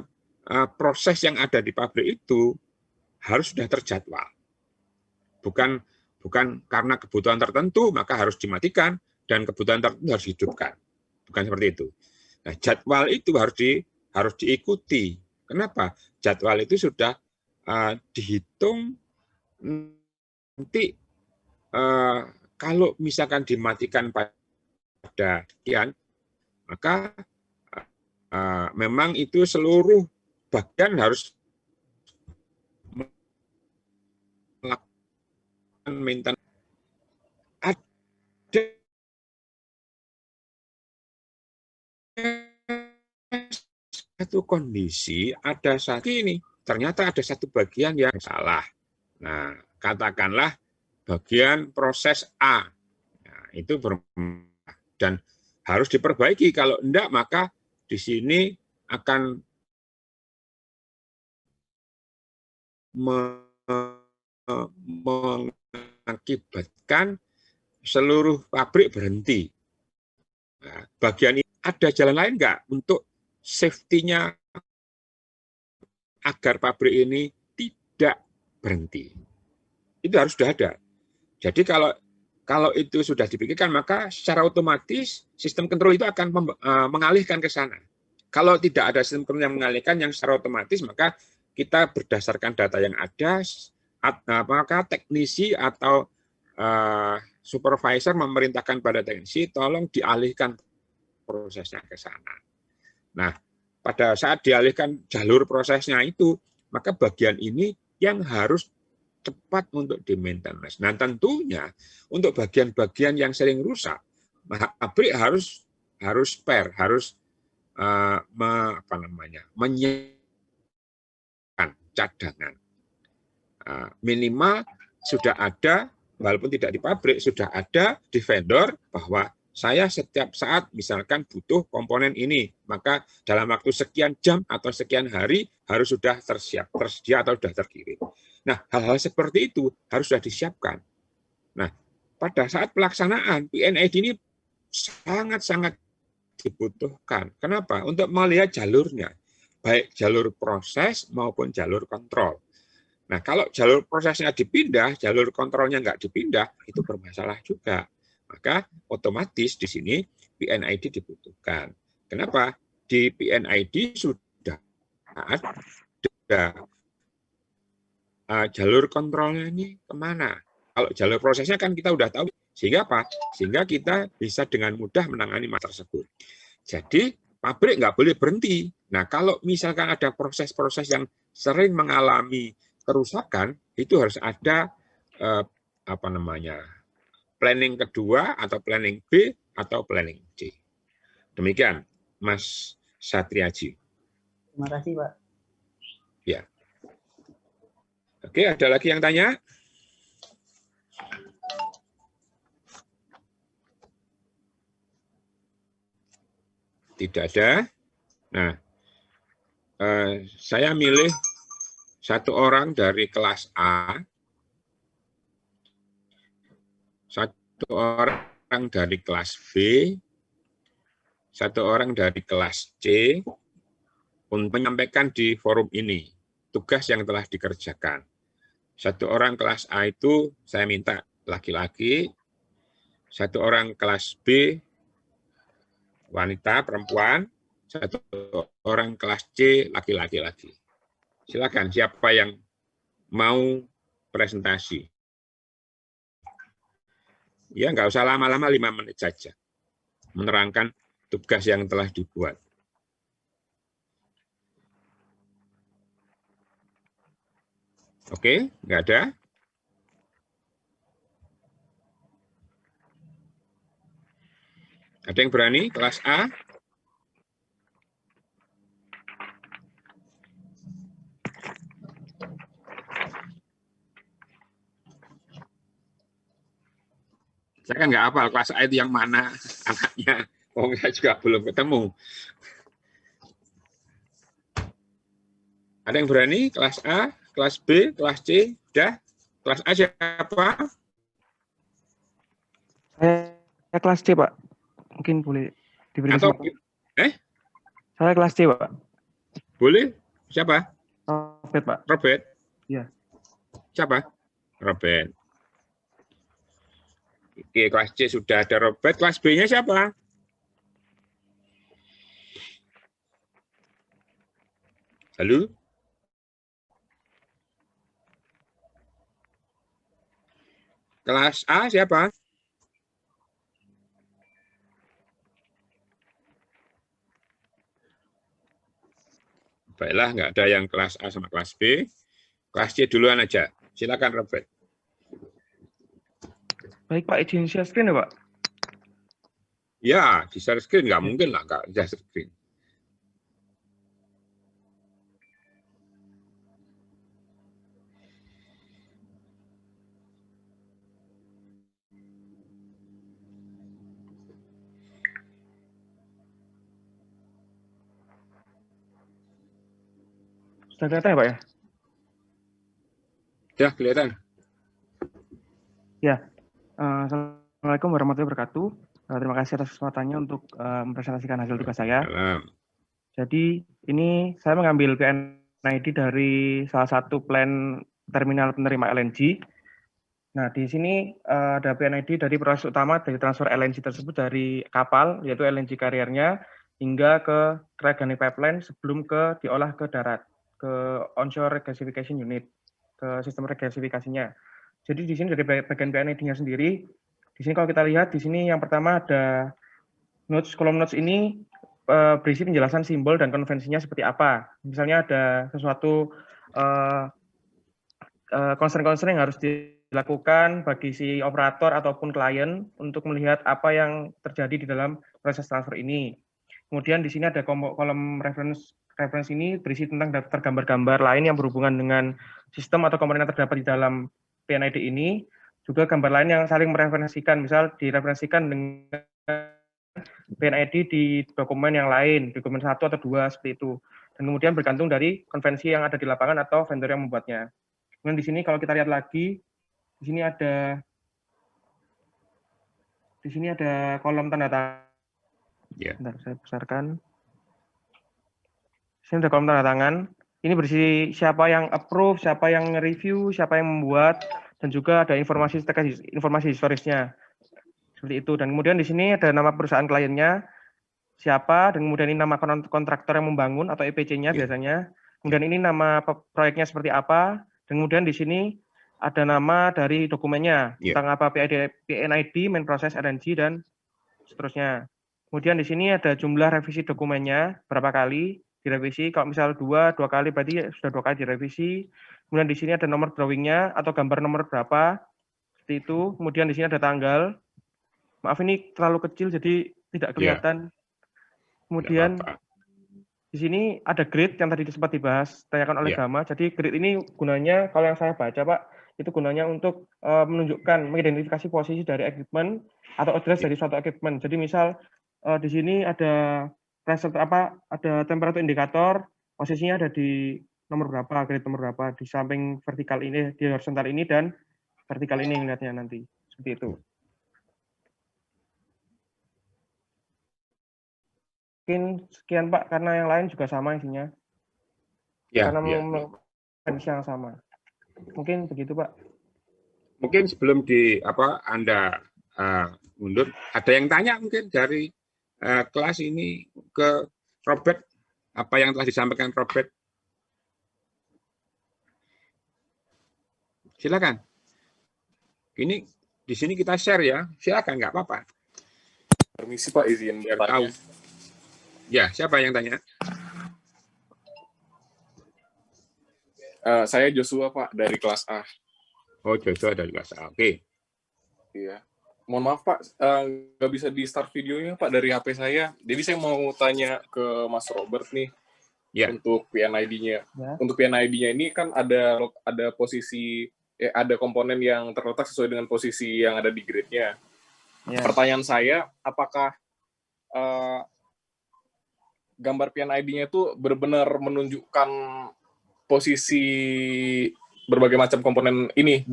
proses yang ada di pabrik itu harus sudah terjadwal. Bukan karena kebutuhan tertentu maka harus dimatikan dan kebutuhan tertentu harus dihidupkan. Bukan seperti itu. Nah, jadwal itu harus diikuti. Kenapa? Jadwal itu sudah dihitung. Nanti kalau misalkan dimatikan pada sekian, maka memang itu seluruh bagian harus melakukan maintenance. Ada satu kondisi, ada satu ini, ternyata ada satu bagian yang salah. Nah, katakanlah bagian proses A, nah, itu dan harus diperbaiki. Kalau enggak, maka di sini akan mengakibatkan seluruh pabrik berhenti. Nah, bagian ini ada jalan lain enggak untuk safety-nya agar pabrik ini tidak berhenti? Itu harus sudah ada. Jadi kalau itu sudah dipikirkan, maka secara otomatis sistem kontrol itu akan mengalihkan ke sana. Kalau tidak ada sistem kontrol yang mengalihkan yang secara otomatis, maka kita berdasarkan data yang ada, maka teknisi atau supervisor memerintahkan pada teknisi, tolong dialihkan prosesnya ke sana. Nah, pada saat dialihkan jalur prosesnya itu, maka bagian ini yang harus cepat untuk di-maintenance. Nah, tentunya untuk bagian-bagian yang sering rusak, pabrik harus spare, harus menyiapkan cadangan. Minimal sudah ada, walaupun tidak di pabrik, sudah ada di vendor bahwa saya setiap saat misalkan butuh komponen ini, maka dalam waktu sekian jam atau sekian hari harus sudah tersedia atau sudah terkirim. Nah, hal-hal seperti itu harus sudah disiapkan. Nah, pada saat pelaksanaan PNID ini sangat-sangat dibutuhkan. Kenapa? Untuk melihat jalurnya, baik jalur proses maupun jalur kontrol. Nah, kalau jalur prosesnya dipindah, jalur kontrolnya nggak dipindah, itu bermasalah juga. Maka otomatis di sini PNID dibutuhkan. Kenapa? Di PNID sudah ada jalur kontrolnya ini kemana. Kalau jalur prosesnya kan kita udah tahu. Sehingga apa? Sehingga kita bisa dengan mudah menangani masalah tersebut. Jadi pabrik nggak boleh berhenti. Nah, kalau misalkan ada proses-proses yang sering mengalami kerusakan, itu harus ada planning kedua atau planning B atau planning C. Demikian, Mas Satriaji. Terima kasih, Pak. Ya. Oke, ada lagi yang tanya? Tidak ada. Nah, saya milih satu orang dari kelas A, satu orang dari kelas B, satu orang dari kelas C untuk menyampaikan di forum ini tugas yang telah dikerjakan. Satu orang kelas A itu saya minta laki-laki, satu orang kelas B wanita, perempuan, satu orang kelas C laki-laki lagi. Silakan siapa yang mau presentasi. Ya, nggak usah lama-lama, 5 menit saja. Menerangkan tugas yang telah dibuat. Oke, nggak ada? Ada yang berani? Kelas A? Saya kan nggak hafal kelas A itu yang mana anaknya. Oh, saya juga belum ketemu. Ada yang berani? Kelas A, kelas B, kelas C? Sudah? Kelas A siapa? Saya kelas C, Pak. Mungkin boleh diberi kesempatan. Saya kelas C, Pak. Boleh? Siapa? Robert, Pak. Robert? Iya. Siapa? Robert. Oke, kelas C sudah ada Robert. Kelas B-nya siapa? Halo? Kelas A siapa? Baiklah, nggak ada yang kelas A sama kelas B. Kelas C duluan aja. Silakan, Robert. Baik, Pak. Izin share screen ya, Pak? Ya, di share screen. Nggak mungkin lah, nggak share screen. Sudah kelihatan ya, Pak ya? Ya, kelihatan. Ya. Assalamualaikum warahmatullahi wabarakatuh. Terima kasih atas kesempatannya untuk mempresentasikan hasil tugas saya. Jadi ini saya mengambil PNID dari salah satu plan terminal penerima LNG. Nah, di sini ada PNID dari proses utama dari transfer LNG tersebut dari kapal, yaitu LNG carrier-nya, hingga ke cryogenic pipeline sebelum diolah ke darat, ke onshore regasification unit, ke sistem regasifikasinya. Jadi di sini dari bagian PNID-nya sendiri, di sini kalau kita lihat, di sini yang pertama ada notes, kolom notes ini berisi penjelasan simbol dan konvensinya seperti apa. Misalnya ada sesuatu concern-concern yang harus dilakukan bagi si operator ataupun klien untuk melihat apa yang terjadi di dalam proses transfer ini. Kemudian di sini ada kolom reference ini berisi tentang daftar gambar-gambar lain yang berhubungan dengan sistem atau komponen yang terdapat di dalam PNID ini. Juga gambar lain yang saling mereferensikan, misal direferensikan dengan PNID di dokumen yang lain, dokumen 1 atau 2 seperti itu. Dan kemudian bergantung dari konvensi yang ada di lapangan atau vendor yang membuatnya. Kemudian di sini kalau kita lihat lagi, di sini ada Di sini ada kolom tanda tangan. Ya. Bentar, saya besarkan. Di sini ada kolom tanda tangan. Ini berisi siapa yang approve, siapa yang review, siapa yang membuat, dan juga ada informasi historisnya. Seperti itu. Dan kemudian di sini ada nama perusahaan kliennya, siapa, dan kemudian ini nama kontraktor yang membangun atau EPC-nya biasanya. Kemudian ini nama proyeknya seperti apa, dan kemudian di sini ada nama dari dokumennya, tentang apa PNID, main process RNG, dan seterusnya. Kemudian di sini ada jumlah revisi dokumennya, berapa kali direvisi. Kalau misal dua kali berarti sudah 2 kali direvisi. Kemudian di sini ada nomor drawingnya atau gambar nomor berapa, seperti itu. Kemudian di sini ada tanggal. Maaf ini terlalu kecil jadi tidak kelihatan. Kemudian di sini ada grid yang tadi sempat dibahas, tanyakan oleh Gama. Jadi grid ini gunanya, kalau yang saya baca Pak, itu gunanya untuk menunjukkan, mengidentifikasi posisi dari equipment atau address dari suatu equipment. Jadi misal di sini ada ada temperatur indikator, posisinya ada di nomor berapa, grid nomor berapa, di samping vertikal ini, di horizontal ini, dan vertikal ini ngelihatnya nanti. Seperti itu. Mungkin sekian Pak, karena yang lain juga sama isinya. Karena yang sama. Mungkin begitu Pak. Mungkin sebelum Anda mundur, ada yang tanya mungkin dari kelas ini ke Robert, apa yang telah disampaikan Robert? Silakan. Ini di sini kita share ya, silakan, nggak apa-apa. Permisi Pak, izin biar tahu. Ya, siapa yang tanya? Saya Joshua Pak, dari kelas A. Oh, Joshua dari kelas A, oke. Iya. Mohon maaf Pak, nggak bisa di start videonya Pak dari HP saya. Jadi saya mau tanya ke Mas Robert nih, untuk PNID-nya. Ya. Untuk PNID-nya ini kan ada posisi, ada komponen yang terletak sesuai dengan posisi yang ada di grid-nya. Ya. Pertanyaan saya, apakah gambar PNID-nya itu benar-benar menunjukkan posisi berbagai macam komponen ini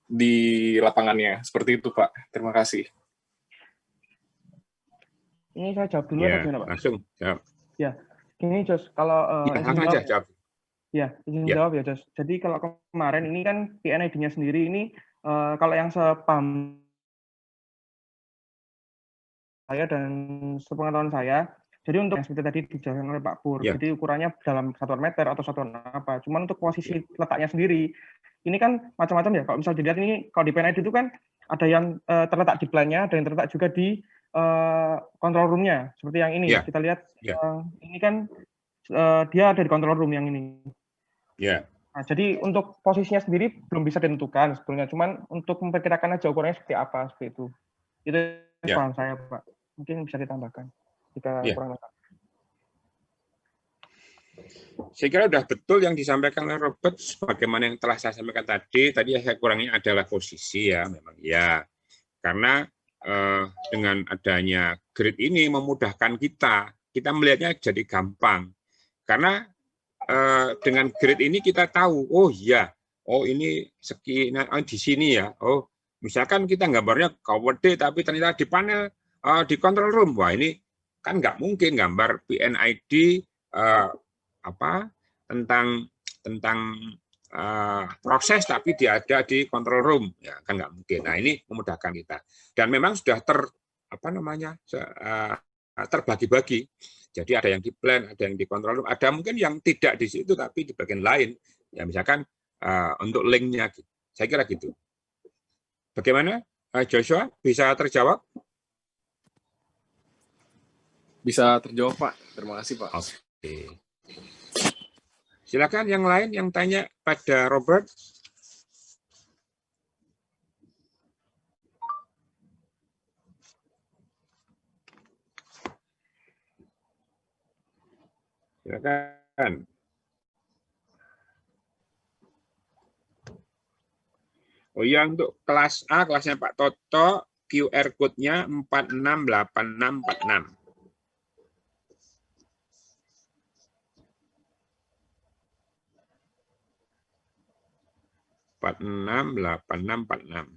di lapangannya? Seperti itu, Pak. Terima kasih. Ini saya jawab dulu atau gimana, Pak? Langsung jawab. Ya, ini Jos, kalau langsung aja jawab. Ya, izin jawab ya, Jos. Jadi kalau kemarin ini kan PNID-nya sendiri ini kalau yang sepaham saya dan sepengetahuan saya, jadi untuk yang seperti tadi dijelaskan oleh Pak Pur, jadi ukurannya dalam satuan meter atau satuan apa. Cuman untuk posisi letaknya sendiri, ini kan macam-macam ya. Kalau misal dilihat ini, kalau di PNID itu kan ada yang terletak di plan-nya, ada yang terletak juga di control room-nya. Seperti yang ini, kita lihat ini kan dia ada di control room yang ini. Nah, jadi untuk posisinya sendiri belum bisa ditentukan sebetulnya. Cuman untuk memperkirakan aja ukurannya seperti apa, seperti itu. Itu paham saya, Pak. Mungkin bisa ditambahkan jika kurang lengkap. Saya kira sudah betul yang disampaikan oleh Robert, sebagaimana yang telah saya sampaikan tadi. Tadi saya kurangnya adalah posisi ya, memang ya. Karena dengan adanya grid ini memudahkan kita melihatnya jadi gampang. Karena dengan grid ini kita tahu, oh iya, oh ini sekian di sini ya. Oh, misalkan kita gambarnya KWD tapi ternyata di panel di control room, wah ini kan nggak mungkin gambar PNID tentang proses tapi dia ada di control room, ya kan nggak mungkin. Nah ini memudahkan kita dan memang sudah terbagi-bagi. Jadi ada yang di plan, ada yang di control room, ada mungkin yang tidak di situ tapi di bagian lain. Ya misalkan untuk linknya, saya kira gitu. Bagaimana Joshua, bisa terjawab? Bisa terjawab Pak. Terima kasih Pak. Oke. Silakan yang lain yang tanya pada Robert. Silakan. Oh iya, untuk kelas A, kelasnya Pak Toto, QR code-nya 468646. 468646.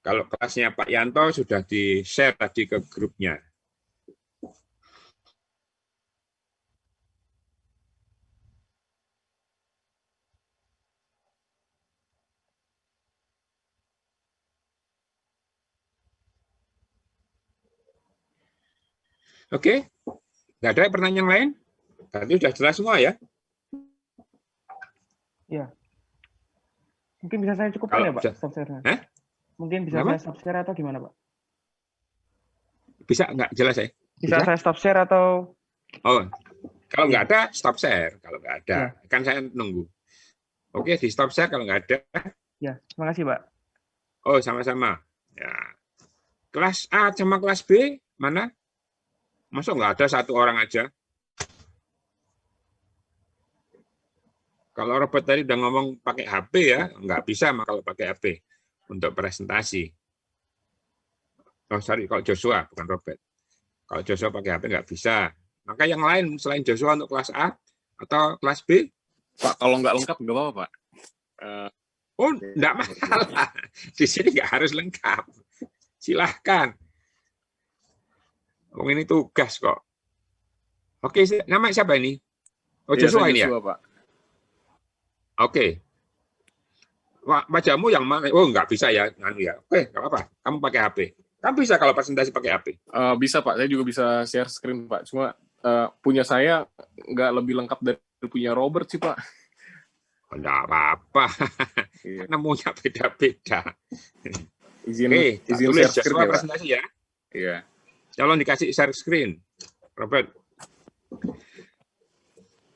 Kalau kelasnya Pak Yanto sudah di-share tadi ke grupnya. Oke, nggak ada pertanyaan lain? Tadi sudah jelas semua ya? Ya. Mungkin bisa saya cukupkan ya, Pak, stop share-nya? Mungkin bisa saya stop share atau gimana, Pak? Bisa nggak jelas ya? Bisa saya stop share atau? Oh, kalau nggak ada, stop share. Kalau nggak ada, kan saya nunggu. Oke, di stop share kalau nggak ada. Ya, terima kasih, Pak. Oh, sama-sama. Ya. Kelas A sama kelas B, mana? Masa nggak ada satu orang aja? Kalau Robert tadi udah ngomong pakai HP ya, nggak bisa kalau pakai HP untuk presentasi. Oh, sorry, kalau Joshua, bukan Robert. Kalau Joshua pakai HP nggak bisa. Maka yang lain selain Joshua untuk kelas A atau kelas B? Pak, kalau nggak lengkap nggak apa-apa, Pak. Oh, nggak masalah. Di sini nggak harus lengkap. Silahkan. Oh, ini tugas kok. Oke, nama siapa ini? Oh, Joshua ini ya? Pak. Oke. Wajahmu yang mana? Oh, nggak bisa ya. Oke, nggak apa-apa. Kamu pakai HP. Kamu bisa kalau presentasi pakai HP? Bisa, Pak. Saya juga bisa share screen, Pak. Cuma punya saya nggak lebih lengkap dari punya Robert sih, Pak. Oh, nggak apa-apa. Iya. Namanya beda-beda. Izin tulis share screen ya, presentasi ya. Iya. Calon dikasih share screen. Robert.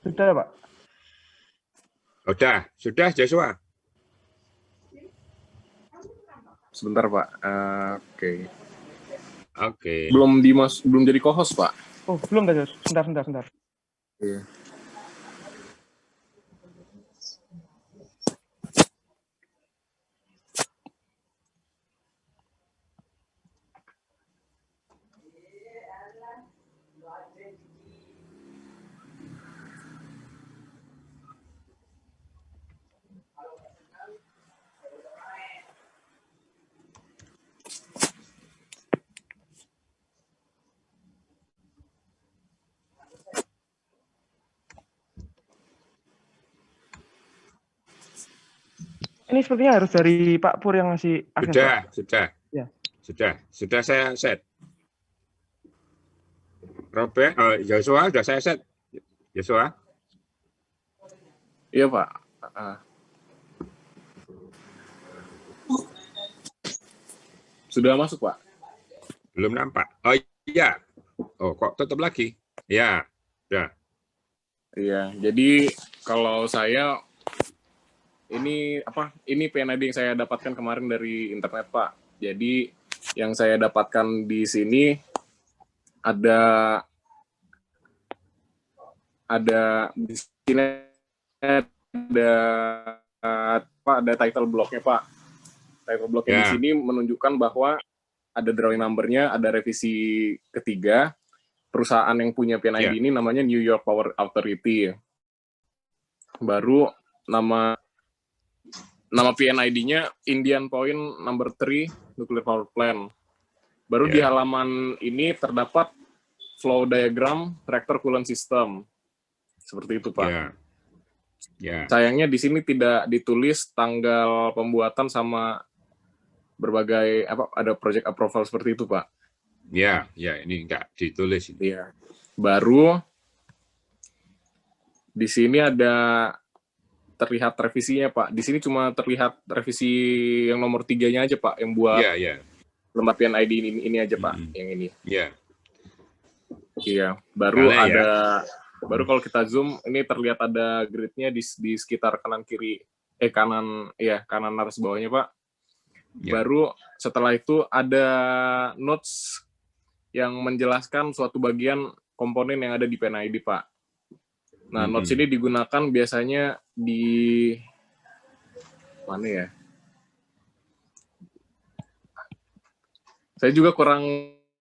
Sudah, Pak. Sudah Joshua. Sebentar, Pak. Oke. Belum jadi co-host, Pak. Oh, belum tadi. Sebentar. Iya. Ini sepertinya harus dari Pak Pur yang ngasih akses. Sudah. Ya. Sudah saya set. Robert, Joshua sudah saya set. Joshua. Iya, Pak. Sudah masuk, Pak? Belum nampak. Oh iya. Oh, kok tutup lagi? Ya, sudah. Iya, jadi kalau saya ini PNID yang saya dapatkan kemarin dari internet, Pak. Jadi yang saya dapatkan di sini ada di sini ada title block-nya, Pak. Title block-nya di sini menunjukkan bahwa ada drawing number-nya, ada revisi ketiga. Perusahaan yang punya PNID ini namanya New York Power Authority. Baru nama PNID-nya Indian Point Number 3 Nuclear Power Plant. Baru di halaman ini terdapat flow diagram reactor coolant system. Seperti itu, Pak. Sayangnya di sini tidak ditulis tanggal pembuatan sama berbagai ada project approval seperti itu, Pak. Ya, ini enggak ditulis. Iya. Baru di sini ada terlihat revisinya, Pak. Di sini cuma terlihat revisi yang nomor 3-nya aja, Pak, yang buat lembar PNID ini aja, Pak, yang ini. Iya. Baru baru kalau kita zoom, ini terlihat ada grid-nya di sekitar kanan atas bawahnya, Pak. Baru setelah itu ada notes yang menjelaskan suatu bagian komponen yang ada di PNID, Pak. Nah, notes ini digunakan biasanya di mana ya? Saya juga kurang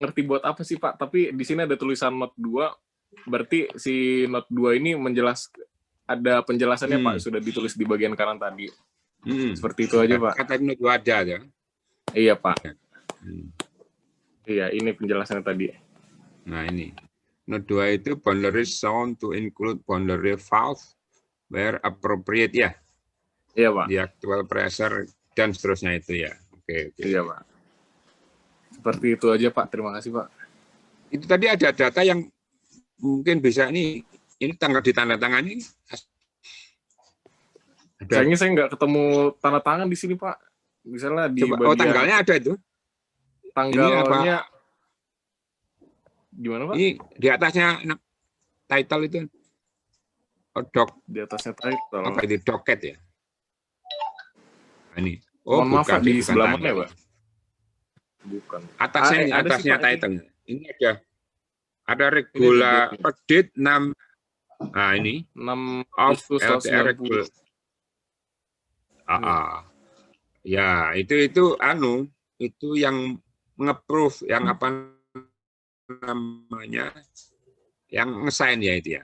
ngerti buat apa sih, Pak. Tapi di sini ada tulisan note 2. Berarti si note 2 ini ada penjelasannya, Pak. Sudah ditulis di bagian kanan tadi. Seperti itu aja, Pak. Kata note 2 ada ya. Iya, Pak. Iya, ini penjelasannya tadi. Nah, ini. Node 2 itu boundary zone to include boundary valve where appropriate ya. Iya, Pak. The actual pressure dan seterusnya itu ya. Oke. Iya, Pak. Seperti itu aja, Pak. Terima kasih, Pak. Itu tadi ada data yang mungkin bisa ini tanggal ditandatangani. Sayangnya saya nggak ketemu tanda tangan di sini, Pak. Misalnya di Coba, bagian tanggalnya ada itu. Tanggalnya gimana, Pak? Ini di atasnya title itu. Di atasnya title. Apa itu docket ya? Nah, ini. Mohon maaf, Pak, di sebelah mana ya, Pak? Bukan. Atasnya title. Ini ada regular date 6. Nah, ini 6 of Agustus LTR 90. Ya, itu itu yang nge-proof, yang apa namanya, yang nge-sign ya itu ya.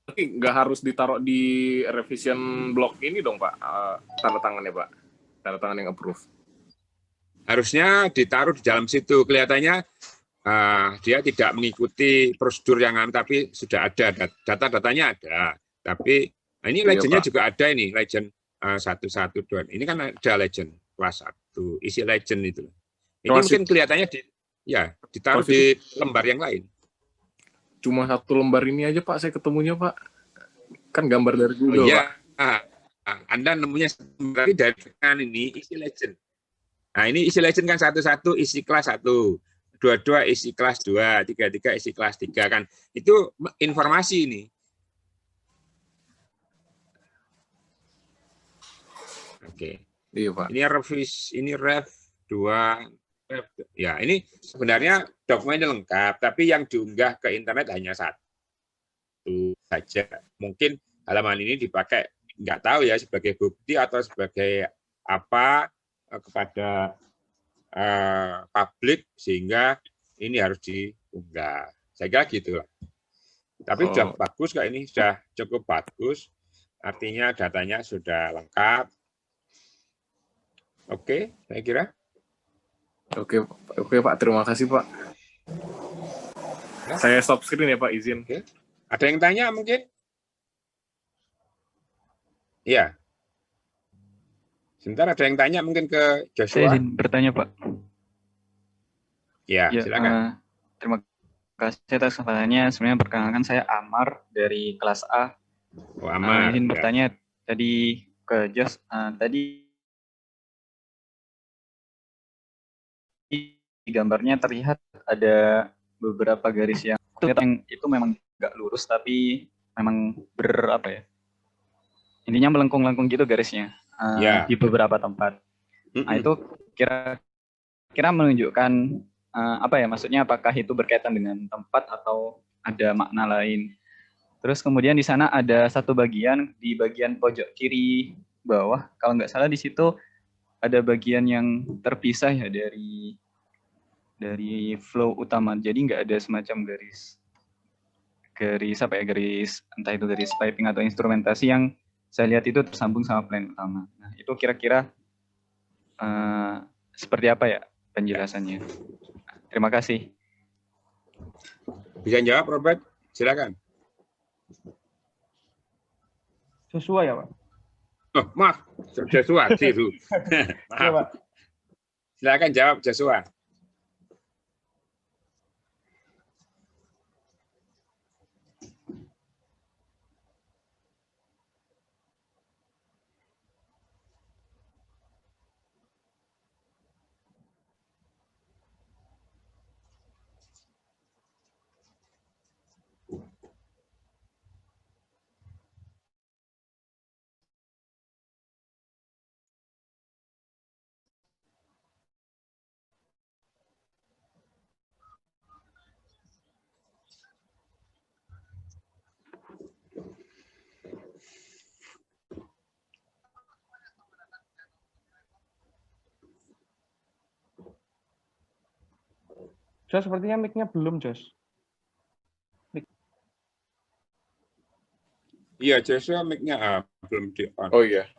Tapi nggak harus ditaruh di revision block ini dong, Pak, tanda tangannya, Pak. Tanda tangan yang approve. Harusnya ditaruh di dalam situ. Kelihatannya dia tidak mengikuti prosedur yang tapi sudah ada data-datanya ada. Tapi ini legendnya juga ada ini, legend 112. Ini kan ada legend kelas 1, isi legend itu. Ini mungkin kelihatannya ditaruh di lembar yang lain. Cuma 1 lembar ini aja, Pak, saya ketemunya, Pak. Kan gambar dari Google, Pak. Anda nemunya dari ini isi legend. Nah, ini isi legend kan 1 isi kelas 1, 2 isi kelas 2, 3 isi kelas 3 kan. Itu informasi ini. Oke. Iya, Pak. Ini ref 2. Ya, ini sebenarnya dokumennya lengkap, tapi yang diunggah ke internet hanya 1 saja. Mungkin halaman ini dipakai, nggak tahu ya, sebagai bukti atau sebagai apa kepada publik, sehingga ini harus diunggah. Saya kira gitu lah. Tapi sudah bagus kok, ini sudah cukup bagus. Artinya datanya sudah lengkap. Oke, saya kira. Oke, Pak. Terima kasih, Pak. Ya. Saya stop screen ya, Pak. Izin. Oke. Ada yang tanya mungkin? Iya. Sebentar, ada yang tanya mungkin ke Joshua. Saya izin bertanya, Pak. Ya, silakan. Terima kasih atas kesempatannya. Sebenarnya perkenalkan, saya Amar dari kelas A. Amar. Izin bertanya tadi ke Jos. Tadi di gambarnya terlihat ada beberapa garis yang itu memang nggak lurus, tapi memang intinya melengkung-lengkung gitu garisnya di beberapa tempat. Nah, itu kira-kira menunjukkan maksudnya apakah itu berkaitan dengan tempat atau ada makna lain. Terus kemudian di sana ada satu bagian, di bagian pojok kiri bawah, kalau nggak salah di situ ada bagian yang terpisah ya dari flow utama. Jadi nggak ada semacam garis entah itu garis piping atau instrumentasi yang saya lihat itu tersambung sama plan utama. Nah, itu kira-kira seperti apa ya penjelasannya? Terima kasih. Bisa jawab, Robert? Silakan. Joshua ya, Pak? Oh, maaf, Joshua. Maaf. Silakan jawab, Joshua. Jos, sepertinya mic-nya belum, Jos. Iya, Joshua mic-nya belum di-on. Oh iya.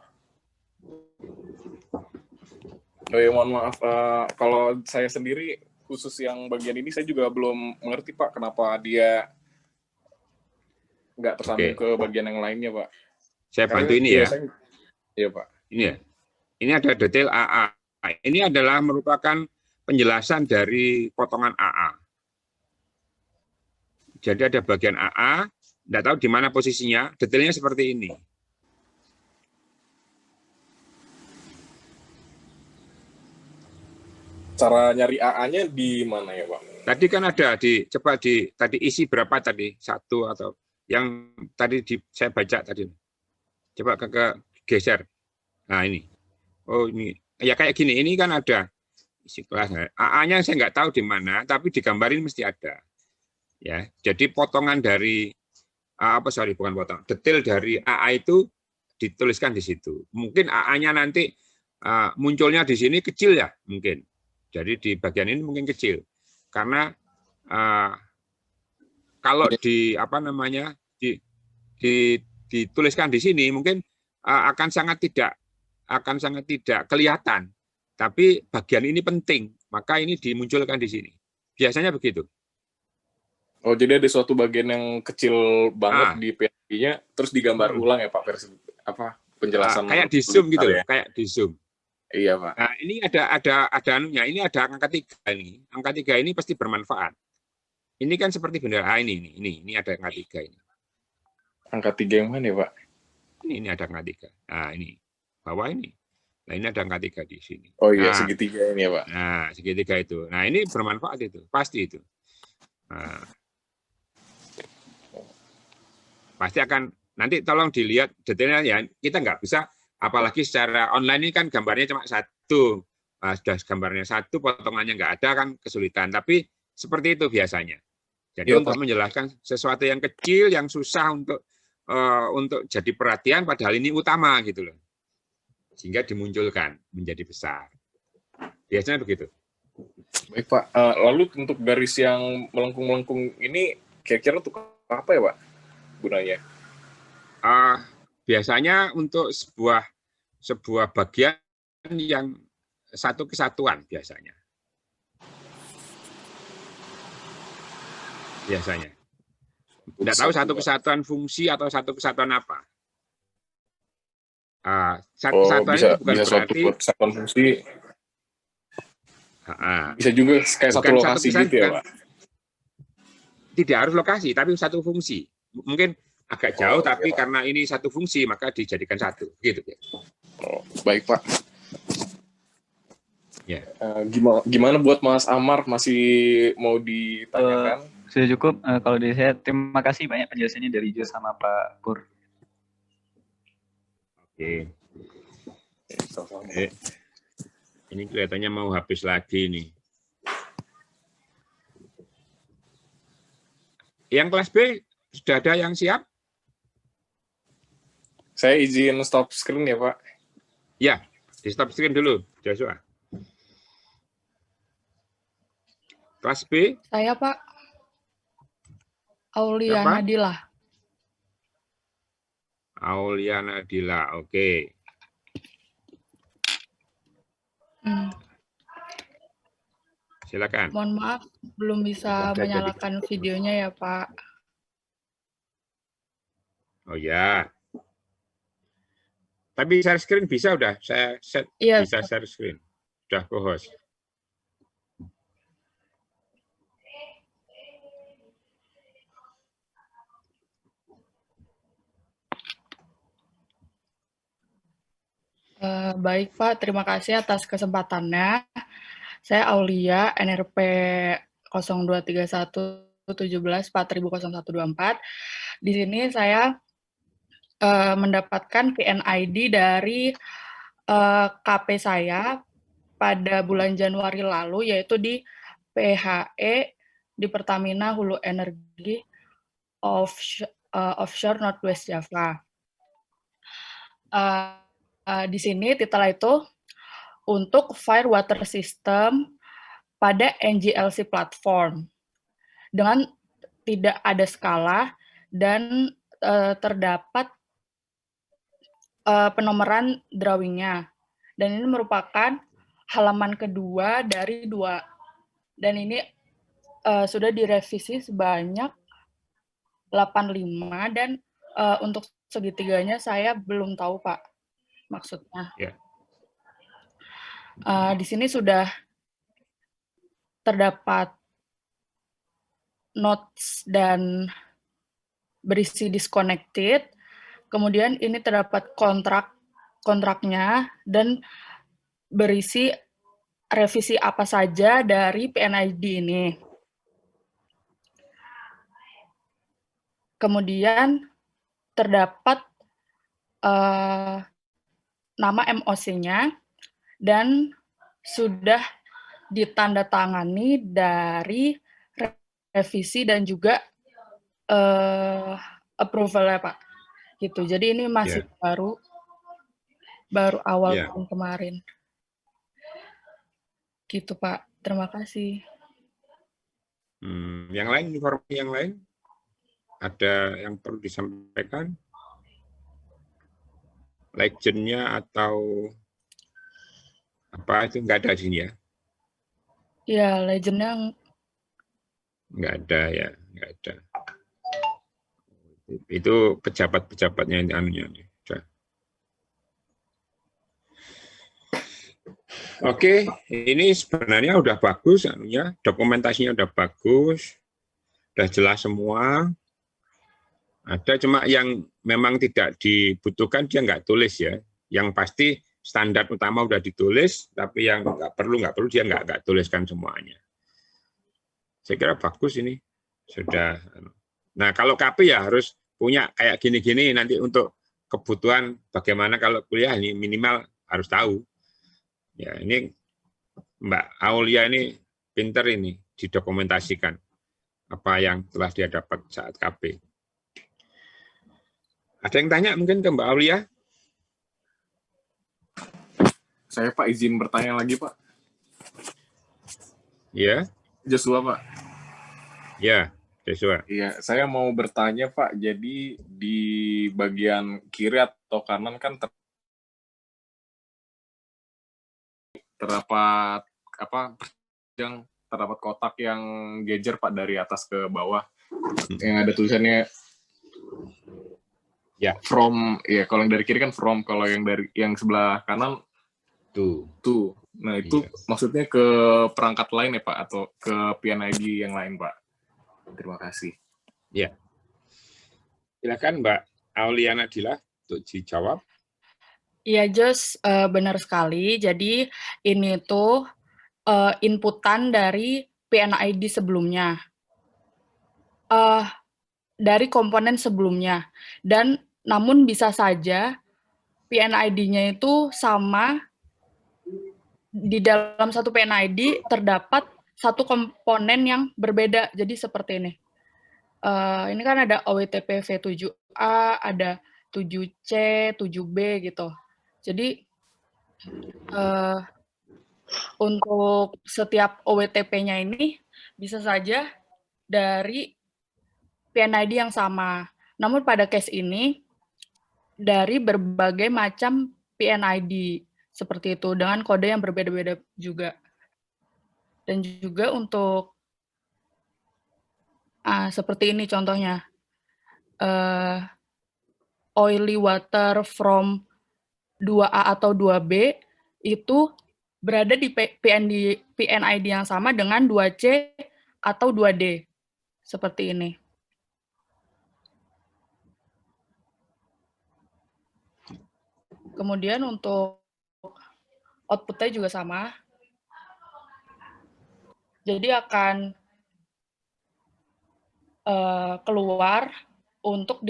Oh ya, mohon maaf. Kalau saya sendiri, khusus yang bagian ini, saya juga belum mengerti, Pak, kenapa dia nggak tersambung ke bagian yang lainnya, Pak. Saya bantu ini ya. Iya, Pak. Ini ya. Ini ada detail AA. Ini adalah merupakan penjelasan dari potongan AA. Jadi ada bagian AA, tidak tahu di mana posisinya, detailnya seperti ini. Cara nyari AA-nya di mana ya, Pak? Tadi kan ada tadi isi berapa tadi? 1 atau yang tadi saya baca tadi. Coba geser. Nah ini. Oh ini. Ya kayak gini, ini kan ada isi kelas. AA-nya saya nggak tahu di mana, tapi digambarin mesti ada. Ya, jadi potongan dari bukan potong, detail dari AA itu dituliskan di situ. Mungkin AA-nya nanti munculnya di sini kecil ya, mungkin. Jadi di bagian ini mungkin kecil, karena kalau dituliskan di sini mungkin akan sangat tidak kelihatan. Tapi bagian ini penting, maka ini dimunculkan di sini. Biasanya begitu. Oh, jadi ada suatu bagian yang kecil banget di PNG-nya, terus digambar ulang ya Pak, versi penjelasan. Kayak di zoom gitu loh, kayak di zoom. Iya Pak. Nah, ini ada anunya, ini ada angka 3 ini. Angka 3 ini pasti bermanfaat. Ini kan seperti bendera ini ada angka 3 ini. Angka 3 yang mana ya Pak? Ini ada angka 3. Nah, ini bawah ini. Nah, ini ada angka 3 di sini. Oh iya, segitiga ini ya Pak. Nah, segitiga itu. Nah, ini bermanfaat itu, pasti itu. Nah, pasti akan nanti tolong dilihat detailnya ya. Kita nggak bisa, apalagi secara online ini kan gambarnya cuma 1. Sudah gambarnya 1, potongannya nggak ada kan kesulitan. Tapi seperti itu biasanya. Jadi ya, untuk menjelaskan sesuatu yang kecil, yang susah untuk jadi perhatian, padahal ini utama gitu loh. Sehingga dimunculkan menjadi besar. Biasanya begitu. Baik Pak. Lalu untuk garis yang melengkung-melengkung ini kira-kira untuk apa ya Pak gunanya? Biasanya untuk sebuah bagian yang satu kesatuan biasanya. Tidak tahu satu kesatuan fungsi atau satu kesatuan apa. Satu kesatuan bisa, itu bukan bisa berarti suatu kesatuan fungsi. Bisa juga kayak satu lokasi gitu ya Pak? Tidak harus lokasi, tapi satu fungsi. Mungkin agak jauh, tapi ya, karena ini satu fungsi, maka dijadikan satu. Gitu ya. Baik Pak. Ya. Gimana buat Mas Amar, masih mau ditanyakan? Sudah cukup. Kalau dari saya, terima kasih banyak penjelasannya dari Jo sama Pak Pur. Oke. Ini kelihatannya mau habis lagi nih. Yang kelas B, sudah ada yang siap? Saya izin stop screen ya Pak. Ya, di stop screen dulu, Joshua. Kelas B? Saya Pak. Aulia Nadila. Aulia Nadila, oke. Silakan. Mohon maaf, belum bisa menyalakan videonya ya Pak. Oh ya. Tapi share screen bisa udah, saya set bisa share screen. Sudah co-host. Baik Pak, terima kasih atas kesempatannya. Saya Aulia, NRP 023117400124. Di sini saya mendapatkan PNID dari KP saya pada bulan Januari lalu, yaitu di PHE di Pertamina Hulu Energi Offshore Northwest Java. Di sini titel itu untuk Fire Water System pada NGLC platform dengan tidak ada skala dan terdapat penomoran drawingnya, dan ini merupakan halaman kedua dari 2. Dan ini sudah direvisi sebanyak 85 dan untuk segitiganya saya belum tahu Pak maksudnya. Yeah. Di sini sudah terdapat notes dan berisi disconnected. Kemudian ini terdapat kontraknya dan berisi revisi apa saja dari PNID ini. Kemudian terdapat nama MOC-nya dan sudah ditandatangani dari revisi dan juga approval ya Pak. Gitu. Jadi ini masih baru awal tahun kemarin. Gitu Pak. Terima kasih. Yang lain, informasi yang lain? Ada yang perlu disampaikan? Legend-nya atau apa itu nggak ada di sini ya? Ya, legend-nya nggak ada ya, nggak ada. Itu pejabat-pejabatnya anunya nih. Oke, ini sebenarnya udah bagus anunya, dokumentasinya udah bagus, udah jelas semua. Ada cuma yang memang tidak dibutuhkan dia nggak tulis ya. Yang pasti standar utama udah ditulis, tapi yang nggak perlu dia nggak tuliskan semuanya. Saya kira bagus ini sudah. Nah kalau KP ya harus punya kayak gini-gini nanti untuk kebutuhan bagaimana kalau kuliah ini minimal harus tahu. Ya ini Mbak Aulia ini pinter ini didokumentasikan apa yang telah dia dapat saat KP. Ada yang tanya mungkin ke Mbak Aulia? Saya Pak izin bertanya lagi Pak. Ya. Joshua Pak. Ya, Joshua. Iya, saya mau bertanya Pak. Jadi di bagian kiri atau kanan kan terdapat yang terdapat kotak yang gejer Pak dari atas ke bawah. Yang ada tulisannya ya from, ya kalau yang dari kiri kan from, kalau yang dari yang sebelah kanan to. Nah itu maksudnya ke perangkat lain ya Pak atau ke PNID yang lain Pak? Terima kasih. Ya, silakan Mbak Aulia Nadila untuk dijawab. Iya Jos, benar sekali. Jadi ini tuh inputan dari PNID sebelumnya. Dari komponen sebelumnya, dan namun bisa saja PNID-nya itu sama, di dalam satu PNID terdapat satu komponen yang berbeda, jadi seperti ini. Ini kan ada OWTP V7A, ada 7C, 7B gitu. Jadi untuk setiap OWTP-nya ini bisa saja dari PNID yang sama. Namun pada case ini dari berbagai macam PNID seperti itu dengan kode yang berbeda-beda juga. Dan juga untuk seperti ini contohnya. Oily water from 2A atau 2B itu berada di PNID yang sama dengan 2C atau 2D. Seperti ini. Kemudian untuk output-nya juga sama. Jadi akan keluar untuk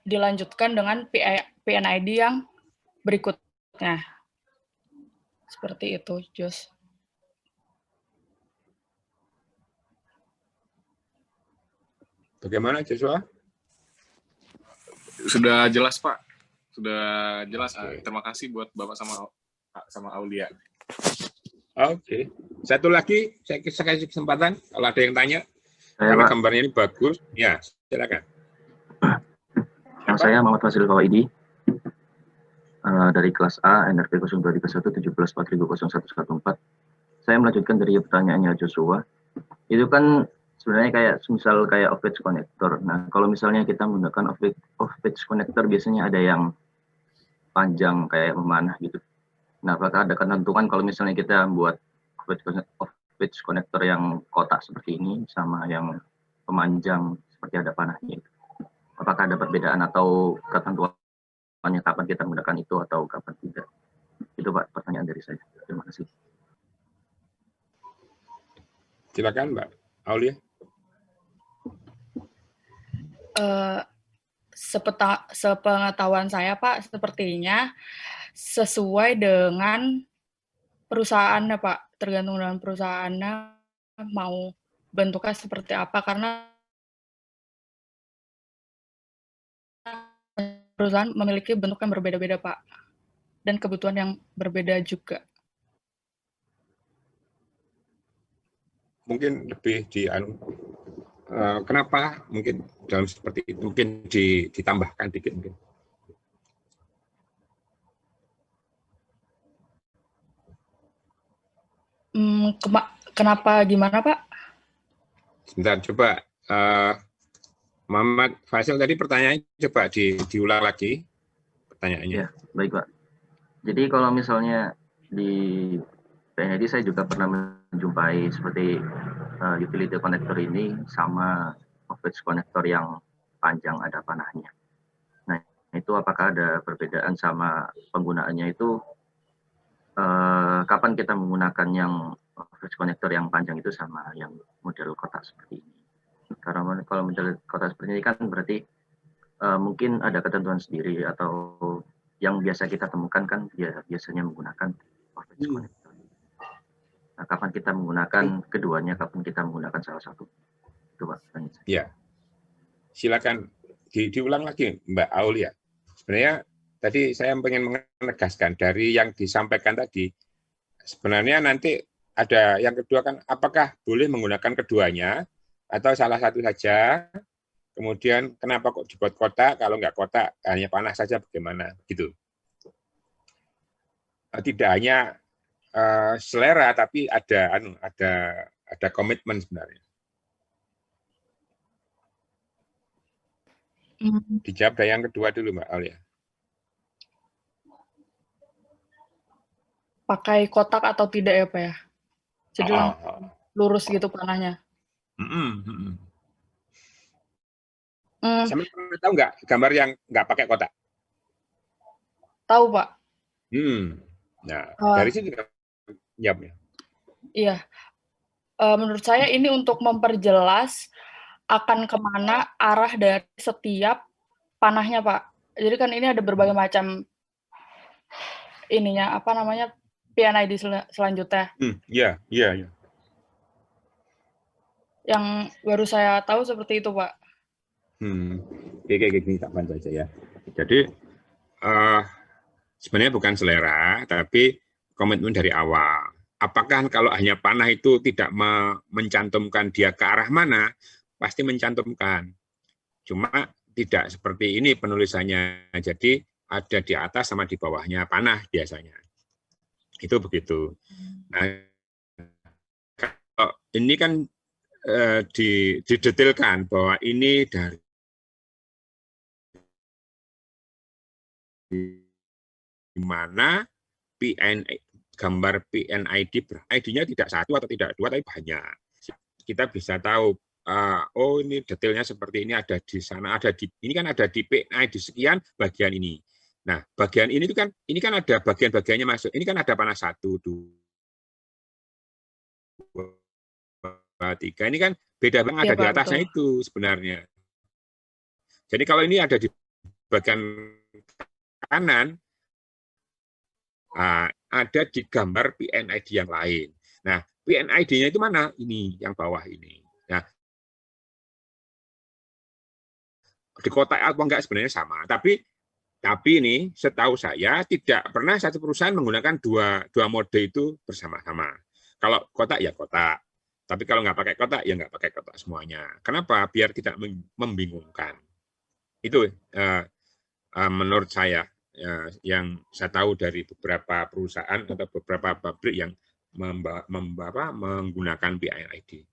dilanjutkan dengan PNID yang berikutnya. Seperti itu, Jos. Bagaimana, Joshua? Sudah jelas, Pak. Sudah jelas. Terima kasih buat Bapak sama Aulia. Oke. Satu lagi, saya kasih kesempatan kalau ada yang tanya. Karena gambarnya ini bagus. Ya, silakan. Yang saya Muhammad Fasil Fawaidi. dari kelas A, NRP 0231 17400114. Saya melanjutkan dari pertanyaannya Joshua. Itu kan sebenarnya kayak misal kayak off-page connector. Nah, kalau misalnya kita menggunakan off-page connector biasanya ada yang panjang kayak memanah gitu. Nah, apakah ada ketentuan kalau misalnya kita buat off-page connector yang kotak seperti ini sama yang pemanjang seperti ada panahnya itu? Apakah ada perbedaan atau ketentuannya kapan kita menggunakan itu atau kapan tidak? Itu Pak pertanyaan dari saya. Terima kasih. Silakan Mbak Aulia. Sepengetahuan saya Pak, sepertinya sesuai dengan perusahaannya Pak, tergantung dengan perusahaannya mau bentuknya seperti apa, karena perusahaan memiliki bentuk yang berbeda-beda Pak, dan kebutuhan yang berbeda juga. Mungkin lebih kenapa mungkin dalam seperti itu mungkin ditambahkan dikit mungkin. Kenapa gimana Pak? Sebentar coba Muhammad Faisal tadi pertanyaannya coba diulang lagi pertanyaannya. Ya, baik Pak. Jadi kalau misalnya di PNID saya juga pernah menjumpai seperti utility connector ini sama off-page connector yang panjang ada panahnya. Nah, itu apakah ada perbedaan sama penggunaannya itu kapan kita menggunakan yang off-page connector yang panjang itu sama yang model kotak seperti ini? Karena kalau model kotak seperti ini kan berarti mungkin ada ketentuan sendiri atau yang biasa kita temukan kan biasanya menggunakan off-page connector. Nah, kapan kita menggunakan keduanya, kapan kita menggunakan salah satu? Itu Pak. Ya, silakan diulang lagi Mbak Aulia. Sebenarnya tadi saya ingin menegaskan dari yang disampaikan tadi, sebenarnya nanti ada yang kedua kan, apakah boleh menggunakan keduanya atau salah satu saja? Kemudian kenapa kok dibuat kotak, kalau nggak kotak hanya panah saja bagaimana? Gitu. Tidak hanya selera, tapi ada komitmen sebenarnya. Dijawab dari yang kedua dulu Mbak Aulia. Pakai kotak atau tidak ya Pak ya? Jadi lurus gitu panahnya. Sampai pernah tahu nggak gambar yang nggak pakai kotak? Tahu Pak. Nah, dari situ jawabnya. Iya. Menurut saya ini untuk memperjelas akan kemana arah dari setiap panahnya Pak. Jadi kan ini ada berbagai macam ininya, apa namanya, PNID selanjutnya. Iya. Yang baru saya tahu seperti itu Pak. Gini tak bantu aja ya. Jadi sebenarnya bukan selera, tapi komitmen dari awal. Apakah kalau hanya panah itu tidak mencantumkan dia ke arah mana, pasti mencantumkan. Cuma tidak seperti ini penulisannya. Jadi ada di atas sama di bawahnya panah biasanya. Itu begitu. Nah, kalau ini kan didetailkan bahwa ini dari mana gambar PNID, ID-nya tidak satu atau tidak dua, tapi banyak. Kita bisa tahu, oh ini detailnya seperti ini, ada di sana, ada di ini kan ada di PNID sekian bagian ini. Nah, bagian ini kan ada bagian-bagiannya masuk. Ini kan ada panah 1, 2, 3. Ini kan beda banget, ada di atasnya itu sebenarnya. Jadi kalau ini ada di bagian kanan, ada di gambar PNID yang lain. Nah, PNID-nya itu mana? Ini, yang bawah ini. Nah, di kotak apa enggak sebenarnya sama. Tapi ini setahu saya tidak pernah satu perusahaan menggunakan dua mode itu bersama-sama. Kalau kotak ya kotak. Tapi kalau nggak pakai kotak ya nggak pakai kotak semuanya. Kenapa? Biar tidak membingungkan. Itu menurut saya. ya, yang saya tahu dari beberapa perusahaan atau beberapa pabrik yang menggunakan PIN-ID.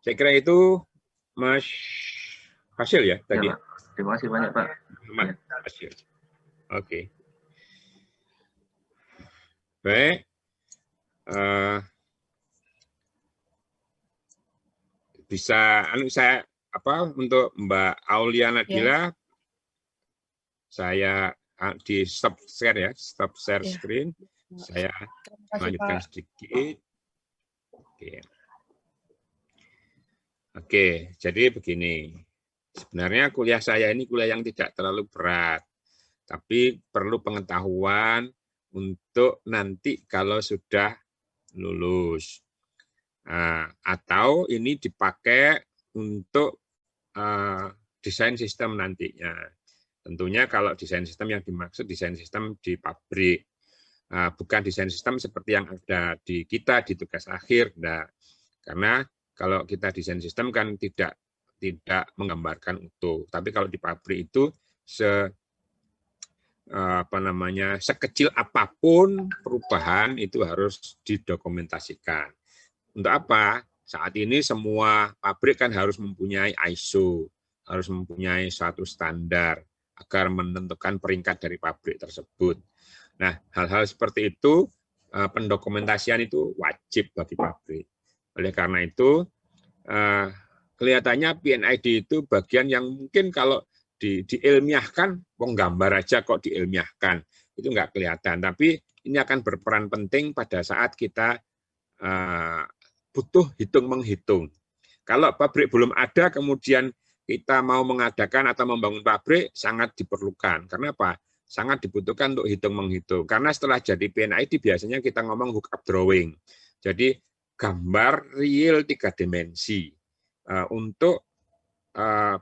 Saya kira itu Mas Hasil ya tadi. Ya, Pak. Terima kasih banyak Pak. Mas Hasil. Oke. Baik. Bisa saya untuk Mbak Aulia Nadila, saya di stop share ya, stop share screen. Saya lanjutkan sedikit. Oke, jadi begini. Sebenarnya kuliah saya ini kuliah yang tidak terlalu berat, tapi perlu pengetahuan untuk nanti kalau sudah lulus. Atau ini dipakai untuk desain sistem nantinya. Tentunya kalau desain sistem yang dimaksud desain sistem di pabrik, bukan desain sistem seperti yang ada di kita di tugas akhir. Nah, karena kalau kita desain sistem kan tidak menggambarkan utuh, tapi kalau di pabrik itu sekecil apapun perubahan itu harus didokumentasikan. Untuk apa? Saat ini semua pabrik kan harus mempunyai ISO, harus mempunyai suatu standar agar menentukan peringkat dari pabrik tersebut. Nah, hal-hal seperti itu, pendokumentasian itu wajib bagi pabrik. Oleh karena itu, kelihatannya PIN-ID itu bagian yang mungkin kalau diilmiahkan, gambar aja kok diilmiahkan, itu nggak kelihatan. Tapi ini akan berperan penting pada saat kita butuh hitung-menghitung. Kalau pabrik belum ada, kemudian kita mau mengadakan atau membangun pabrik, sangat diperlukan. Karena apa? Sangat dibutuhkan untuk hitung-menghitung. Karena setelah jadi PIN-ID, biasanya kita ngomong hookup drawing. Jadi, gambar real 3 dimensi untuk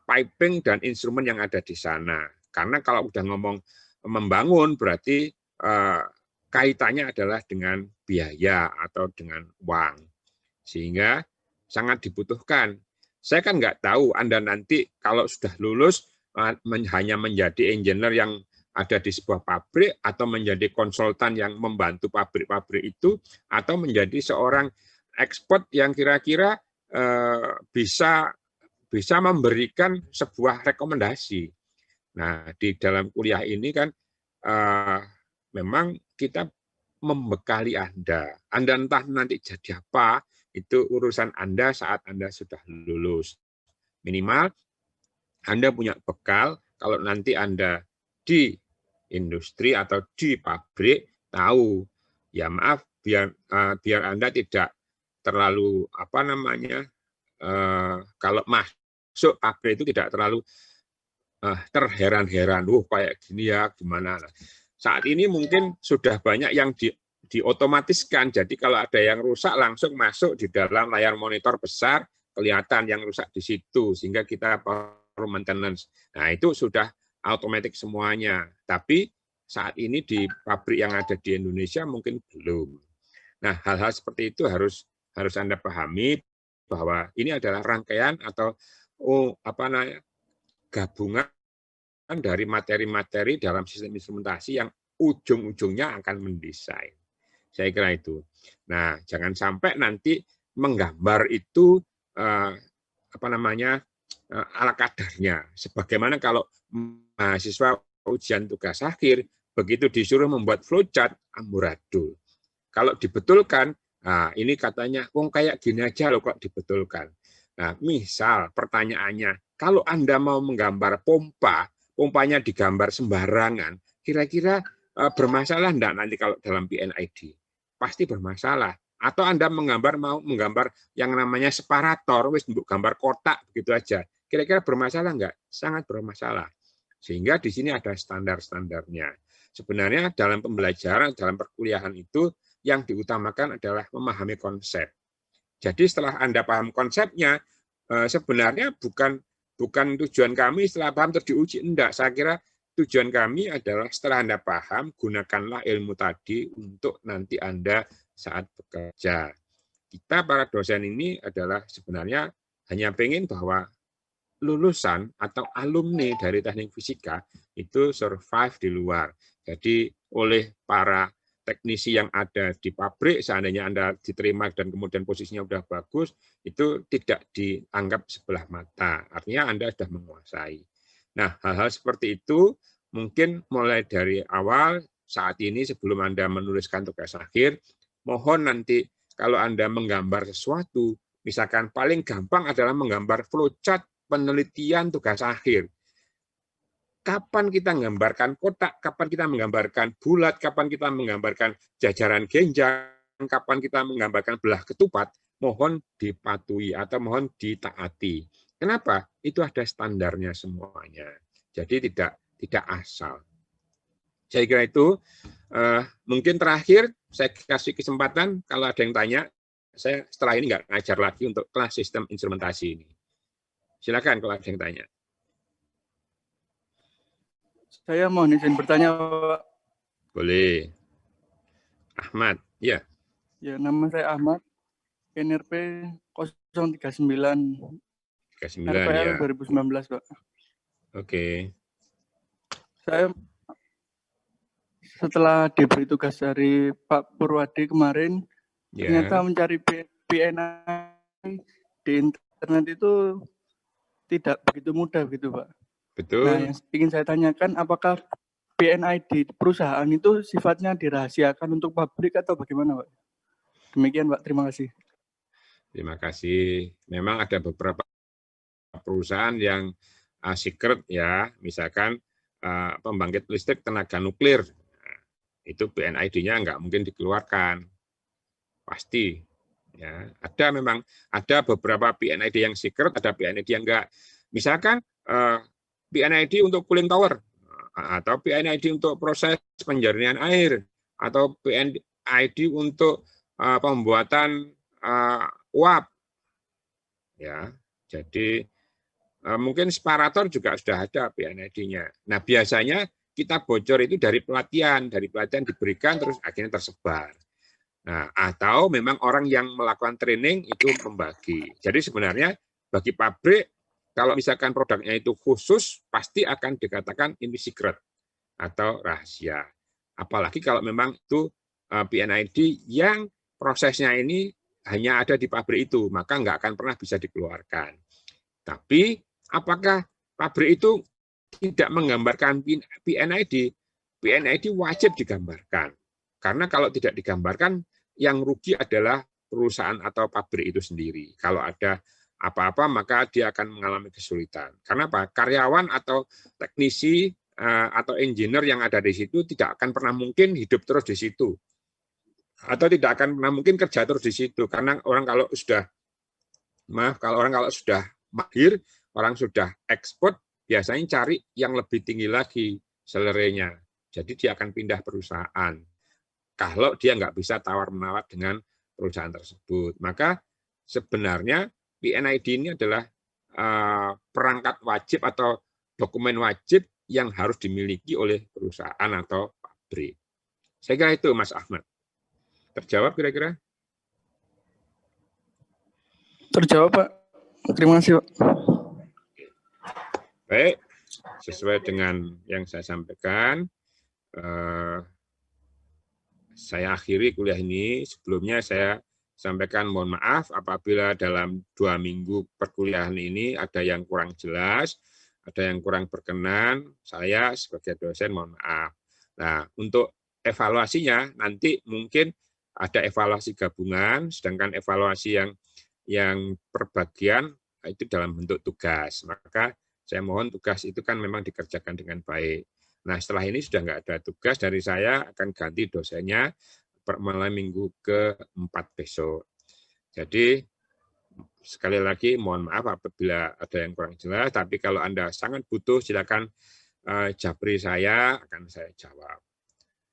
piping dan instrumen yang ada di sana. Karena kalau udah ngomong membangun, berarti kaitannya adalah dengan biaya atau dengan uang. Sehingga sangat dibutuhkan. Saya kan nggak tahu Anda nanti kalau sudah lulus hanya menjadi engineer yang ada di sebuah pabrik atau menjadi konsultan yang membantu pabrik-pabrik itu, atau menjadi seorang ekspert yang kira-kira bisa memberikan sebuah rekomendasi. Nah, di dalam kuliah ini kan memang kita membekali Anda. Anda entah nanti jadi apa, itu urusan Anda saat Anda sudah lulus. Minimal Anda punya bekal, kalau nanti Anda di industri atau di pabrik, tahu, ya maaf, biar Anda tidak terlalu, kalau masuk pabrik itu tidak terlalu terheran-heran, kayak gini ya, gimana. Saat ini mungkin sudah banyak yang diotomatiskan, jadi kalau ada yang rusak langsung masuk di dalam layar monitor besar, kelihatan yang rusak di situ, sehingga kita perlu maintenance. Nah, itu sudah otomatis semuanya. Tapi saat ini di pabrik yang ada di Indonesia mungkin belum. Nah, hal-hal seperti itu harus Anda pahami bahwa ini adalah rangkaian atau gabungan dari materi-materi dalam sistem instrumentasi yang ujung-ujungnya akan mendesain. Saya kira itu. Nah, jangan sampai nanti menggambar itu ala kadarnya. Sebagaimana kalau mahasiswa ujian tugas akhir begitu disuruh membuat flowchart amburadul. Kalau dibetulkan, ini katanya kayak gini aja loh kok dibetulkan. Nah, misal pertanyaannya, kalau Anda mau menggambar pompanya digambar sembarangan, kira-kira bermasalah enggak nanti kalau dalam PIN-ID? Pasti bermasalah. Atau Anda mau menggambar yang namanya separator, wis gambar kotak begitu aja. Kira-kira bermasalah enggak? Sangat bermasalah. Sehingga di sini ada standar-standarnya. Sebenarnya dalam pembelajaran, dalam perkuliahan itu yang diutamakan adalah memahami konsep. Jadi setelah Anda paham konsepnya, sebenarnya bukan tujuan kami setelah paham terus diuji. Enggak, saya kira tujuan kami adalah setelah Anda paham, gunakanlah ilmu tadi untuk nanti Anda saat bekerja. Kita para dosen ini adalah sebenarnya hanya pengen bahwa lulusan atau alumni dari teknik fisika itu survive di luar. Jadi oleh para teknisi yang ada di pabrik, seandainya Anda diterima dan kemudian posisinya sudah bagus, itu tidak dianggap sebelah mata. Artinya Anda sudah menguasai. Nah, hal-hal seperti itu mungkin mulai dari awal saat ini sebelum Anda menuliskan tugas akhir, mohon nanti kalau Anda menggambar sesuatu, misalkan paling gampang adalah menggambar flowchart penelitian tugas akhir. Kapan kita menggambarkan kotak, kapan kita menggambarkan bulat, kapan kita menggambarkan jajaran genjang, kapan kita menggambarkan belah ketupat, mohon dipatuhi atau mohon ditaati. Kenapa? Itu ada standarnya semuanya. Jadi tidak asal. Saya kira itu. Mungkin terakhir saya kasih kesempatan kalau ada yang tanya. Saya setelah ini nggak ngajar lagi untuk kelas sistem instrumentasi ini. Silakan kalau ada yang tanya. Saya mohon izin bertanya, Pak. Boleh. Ahmad, ya. Ya, nama saya Ahmad. NRP 039. 39 RPL ya. 2019, Pak. Oke. Saya setelah diberi tugas dari Pak Purwadi kemarin, ternyata mencari PNI di internet itu tidak begitu mudah gitu, Pak. Betul. Nah, yang ingin saya tanyakan, apakah PNI di perusahaan itu sifatnya dirahasiakan untuk pabrik atau bagaimana, Pak? Demikian, Pak. Terima kasih. Terima kasih. Memang ada beberapa perusahaan yang secret ya, misalkan pembangkit listrik tenaga nuklir. Itu PNID-nya nggak mungkin dikeluarkan. Pasti. Ya, ada beberapa PNID yang secret, ada PNID yang enggak. Misalkan PNID untuk cooling tower, atau PNID untuk proses penjernihan air, atau PNID untuk pembuatan uap. Ya, jadi mungkin separator juga sudah ada PNID-nya. Nah, biasanya kita bocor itu dari pelatihan diberikan terus akhirnya tersebar. Nah, atau memang orang yang melakukan training itu membagi. Jadi sebenarnya bagi pabrik, kalau misalkan produknya itu khusus, pasti akan dikatakan ini secret atau rahasia. Apalagi kalau memang itu PNID yang prosesnya ini hanya ada di pabrik itu, maka nggak akan pernah bisa dikeluarkan. Tapi apakah pabrik itu tidak menggambarkan PNID? PNID wajib digambarkan. Karena kalau tidak digambarkan, yang rugi adalah perusahaan atau pabrik itu sendiri. Kalau ada apa-apa, maka dia akan mengalami kesulitan. Karena apa? Karyawan atau teknisi atau engineer yang ada di situ tidak akan pernah mungkin hidup terus di situ. Atau tidak akan pernah mungkin kerja terus di situ. Karena orang kalau sudah mahir, orang sudah ekspor, biasanya cari yang lebih tinggi lagi salary-nya. Jadi dia akan pindah perusahaan. Kalau dia nggak bisa tawar-menawar dengan perusahaan tersebut. Maka sebenarnya PNID ini adalah perangkat wajib atau dokumen wajib yang harus dimiliki oleh perusahaan atau pabrik. Saya kira itu, Mas Ahmad. Terjawab kira-kira? Terjawab, Pak. Terima kasih, Pak. Baik, sesuai dengan yang saya sampaikan, saya akhiri kuliah ini. Sebelumnya saya sampaikan mohon maaf apabila dalam 2 minggu perkuliahan ini ada yang kurang jelas, ada yang kurang berkenan, saya sebagai dosen mohon maaf. Nah, untuk evaluasinya nanti mungkin ada evaluasi gabungan, sedangkan evaluasi yang perbagian itu dalam bentuk tugas. Maka saya mohon tugas itu kan memang dikerjakan dengan baik. Nah, setelah ini sudah nggak ada tugas dari saya, akan ganti dosennya mulai minggu ke-4 besok. Jadi, sekali lagi mohon maaf apabila ada yang kurang jelas, tapi kalau Anda sangat butuh, silakan japri saya, akan saya jawab.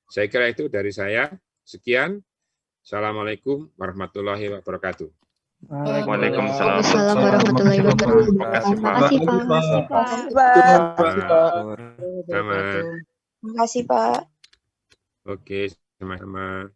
Saya kira itu dari saya. Sekian. Assalamualaikum warahmatullahi wabarakatuh. Waalaikumsalam warahmatullahi wabarakatuh. Terima kasih, Pak. Sama. Terima kasih, Pak. Oke, sama-sama.